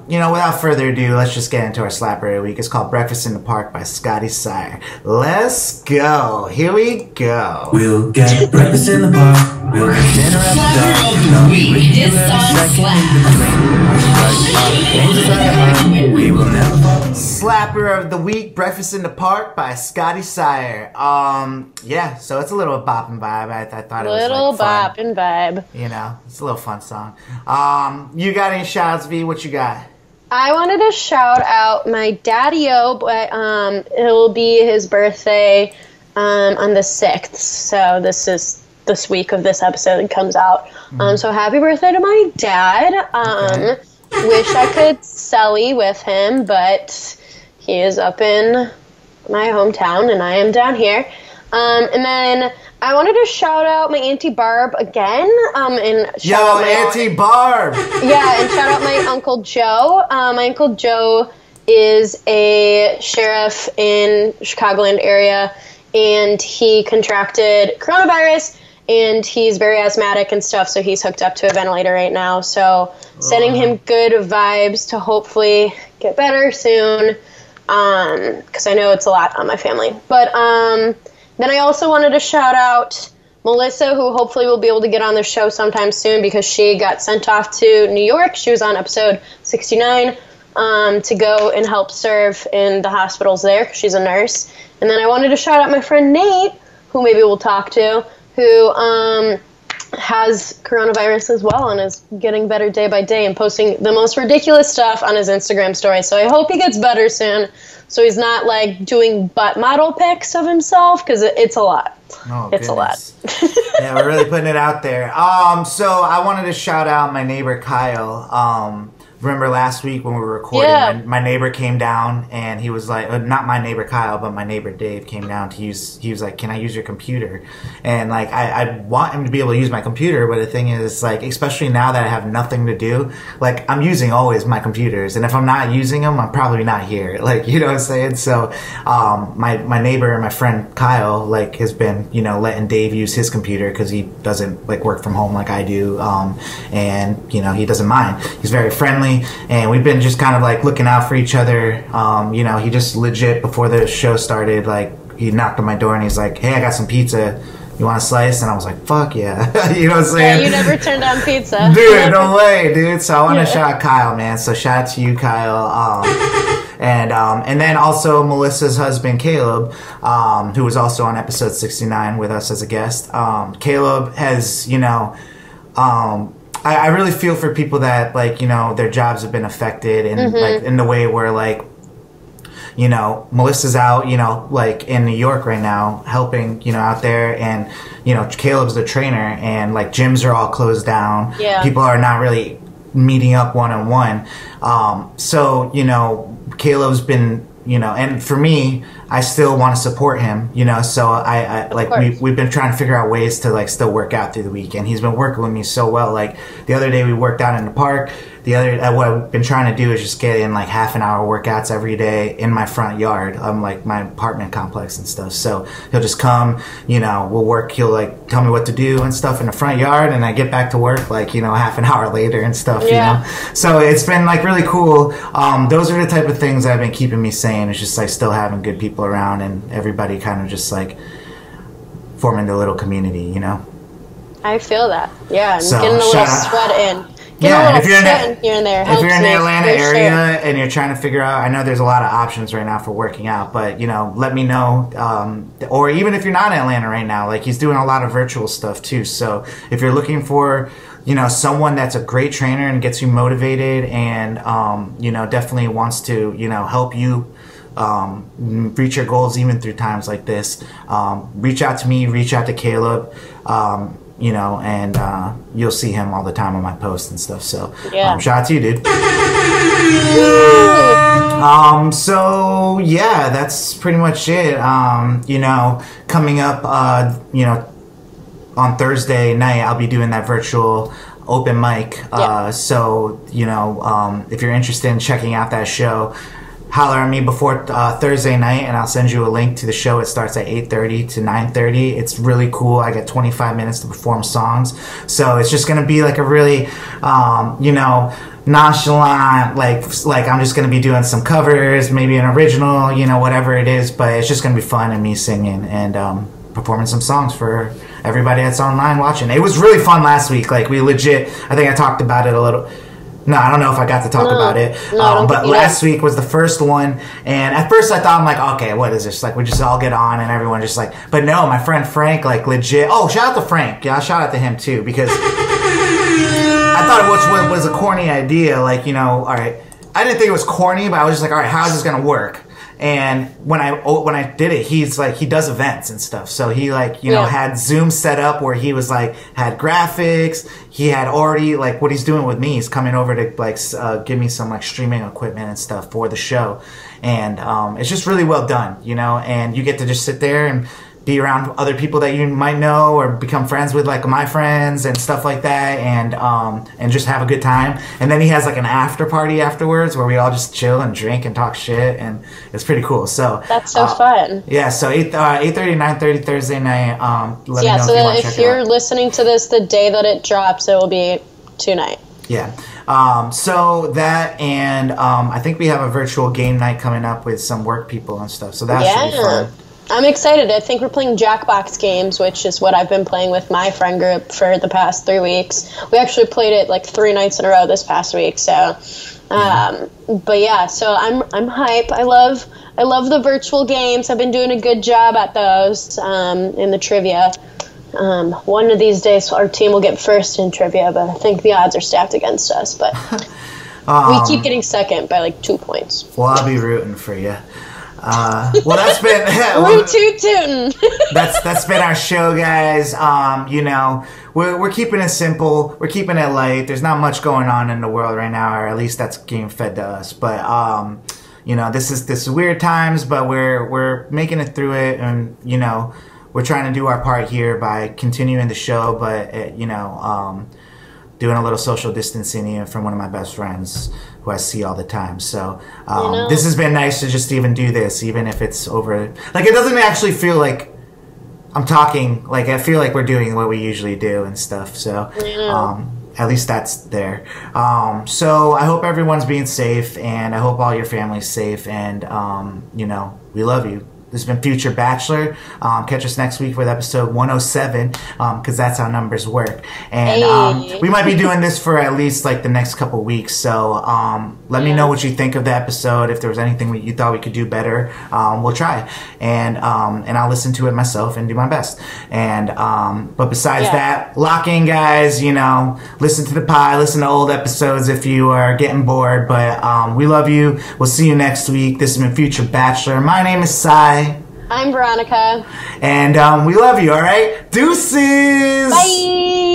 [SPEAKER 2] you know, without further ado, let's just get into our slapper of the week. It's called Breakfast in the Park by Scotty, Sire. Let's go. Here we go.
[SPEAKER 4] We'll get breakfast in the park. We'll get dinner at the dark. No, this song slaps. We will never fall.
[SPEAKER 2] Slapper of the week, Breakfast in the Park by Scotty, Sire. Yeah, so it's a little bopping vibe. I thought it was
[SPEAKER 3] Little
[SPEAKER 2] like fun.
[SPEAKER 3] bopping vibe.
[SPEAKER 2] You know, it's a little fun song. You got any shouts, V? What you got?
[SPEAKER 3] I wanted to shout out my daddy-o, but it'll be his birthday on the 6th. So this week of this episode comes out. So happy birthday to my dad.
[SPEAKER 2] Okay.
[SPEAKER 3] Wish I could celly with him, but he is up in my hometown and I am down here. And then I wanted to shout out my Auntie Barb again. And shout out my
[SPEAKER 2] Auntie Barb!
[SPEAKER 3] Yeah, and shout out my Uncle Joe. My Uncle Joe is a sheriff in Chicagoland area, and he contracted coronavirus, and he's very asthmatic and stuff, so he's hooked up to a ventilator right now. So sending him good vibes to hopefully get better soon, because I know it's a lot on my family. But then I also wanted to shout out Melissa, who hopefully will be able to get on the show sometime soon because she got sent off to New York. She was on episode 69 to go and help serve in the hospitals there because she's a nurse. And then I wanted to shout out my friend Nate, who maybe we'll talk to, who has coronavirus as well and is getting better day by day and posting the most ridiculous stuff on his Instagram story. So I hope he gets better soon so he's not like doing butt model pics of himself, because it's a lot.
[SPEAKER 2] Oh,
[SPEAKER 3] it's
[SPEAKER 2] goodness.
[SPEAKER 3] a lot.
[SPEAKER 2] Yeah, we're really putting it out there. So I wanted to shout out my neighbor Kyle. Remember last week when we were recording, my neighbor came down and he was like, not my neighbor Kyle, but my neighbor Dave came down to use, he was like, can I use your computer? And like, I want him to be able to use my computer, but the thing is like, especially now that I have nothing to do, like I'm using always my computers. And if I'm not using them, I'm probably not here. Like, you know what I'm saying? So, my neighbor and my friend Kyle, like has been, you know, letting Dave use his computer because he doesn't like work from home like I do. And, you know, he doesn't mind. He's very friendly. And we've been just kind of like looking out for each other. You know, he just legit before the show started, like he knocked on my door and he's like, hey, I got some pizza. You want a slice? And I was like, fuck yeah. You know what I'm saying?
[SPEAKER 3] Yeah, you never turned down pizza.
[SPEAKER 2] Dude, no way, dude. So I want to shout out Kyle, man. So shout out to you, Kyle. And then also Melissa's husband, Caleb, who was also on episode 69 with us as a guest. Caleb has, you know, I really feel for people that, like, you know, their jobs have been affected and like in the way where, like, you know, Melissa's out, you know, like in New York right now helping, you know, out there, and, you know, Caleb's the trainer, and like gyms are all closed down.
[SPEAKER 3] Yeah.
[SPEAKER 2] People are not really meeting up one-on-one. So, you know, Caleb's been, you know, and for me, I still want to support him, you know, so I like we've been trying to figure out ways to like still work out through the week, and he's been working with me so well. Like the other day we worked out in the park. What I've been trying to do is just get in like half an hour workouts every day in my front yard, like my apartment complex and stuff. So he'll just come, you know, we'll work. He'll like tell me what to do and stuff in the front yard, and I get back to work like, you know, half an hour later and stuff.
[SPEAKER 3] Yeah.
[SPEAKER 2] You know, so it's been like really cool. Those are the type of things that have been keeping me sane. It's just like still having good people around and everybody kind of just like forming a little community, you know.
[SPEAKER 3] I feel that. Yeah, and
[SPEAKER 2] So,
[SPEAKER 3] getting a little
[SPEAKER 2] shout out-
[SPEAKER 3] sweat in.
[SPEAKER 2] Yeah, and
[SPEAKER 3] if you're here and there,
[SPEAKER 2] if you're in the Atlanta area
[SPEAKER 3] sure.
[SPEAKER 2] and you're trying to figure out, I know there's a lot of options right now for working out, but, you know, let me know. Or even if you're not in Atlanta right now, like he's doing a lot of virtual stuff too. So if you're looking for, you know, someone that's a great trainer and gets you motivated and, you know, definitely wants to, you know, help you reach your goals even through times like this, reach out to me, reach out to Caleb. You know, and you'll see him all the time on my posts and stuff. So,
[SPEAKER 3] Yeah.
[SPEAKER 2] shout out to you, dude. So yeah, that's pretty much it. You know, coming up, you know, on Thursday night, I'll be doing that virtual open mic. So, you know, if you're interested in checking out that show, holler at me before Thursday night, and I'll send you a link to the show. It starts at 8:30 to 9:30. It's really cool. I get 25 minutes to perform songs. So it's just going to be like a really, you know, nonchalant, like I'm just going to be doing some covers, maybe an original, you know, whatever it is. But it's just going to be fun and me singing and performing some songs for everybody that's online watching. It was really fun last week. Like, we legit, I think I talked about it a little. No, I don't know if I got to talk about it. But last week was the first one, and at first I thought, I'm like, okay, what is this? Like, we just all get on and everyone just like, but no, my friend Frank, like, legit. Oh, shout out to Frank. Yeah, shout out to him too, because I thought it was a corny idea. Like, you know, all right, I didn't think it was corny, but I was just like, all right, how is this gonna work? And when I did it, he's like, he does events and stuff. So he, like, you know, had Zoom set up where he was like, had graphics. He had already, like, what he's doing with me, he's coming over to like give me some like streaming equipment and stuff for the show. And it's just really well done, you know, and you get to just sit there and be around other people that you might know or become friends with, like my friends and stuff like that, and just have a good time. And then he has like an after party afterwards where we all just chill and drink and talk shit, and it's pretty cool. So
[SPEAKER 3] that's so fun.
[SPEAKER 2] Yeah, so 8:30 to 9:30 Thursday night. Let me know
[SPEAKER 3] so
[SPEAKER 2] if you're
[SPEAKER 3] listening to this the day that it drops, it will be tonight.
[SPEAKER 2] Yeah. So that, and I think we have a virtual game night coming up with some work people and stuff. So that should be fun.
[SPEAKER 3] I'm excited. I think we're playing Jackbox games, which is what I've been playing with my friend group for the past 3 weeks. We actually played it like 3 nights in a row this past week. So, but yeah, so I'm hype. I love the virtual games. I've been doing a good job at those in the trivia. One of these days, our team will get first in trivia, but I think the odds are stacked against us. But we keep getting second by like 2 points.
[SPEAKER 2] Well, I'll be rooting for you. Well, that's been that's been our show, guys. You know, we're keeping it simple. We're keeping it light. There's not much going on in the world right now, or at least that's getting fed to us. But you know, this is weird times, but we're making it through it, and you know, we're trying to do our part here by continuing the show, but you know, doing a little social distancing even from one of my best friends who I see all the time. So this has been nice to just even do this, even if it's over. Like, it doesn't actually feel like I'm talking. Like, I feel like we're doing what we usually do and stuff. So at least that's there. So I hope everyone's being safe, and I hope all your family's safe. And you know, we love you. This has been Future Bachelor. Catch us next week with episode 107, because that's how numbers work. And we might be doing this for at least like the next couple weeks. So let me know what you think of the episode. If there was anything you thought we could do better, we'll try. And I'll listen to it myself and do my best. And but besides that, lock in, guys. You know, listen to the pod, listen to old episodes if you are getting bored. But we love you. We'll see you next week. This has been Future Bachelor. My name is Sire.
[SPEAKER 3] I'm Veronica.
[SPEAKER 2] And we love you, all right? Deuces!
[SPEAKER 3] Bye!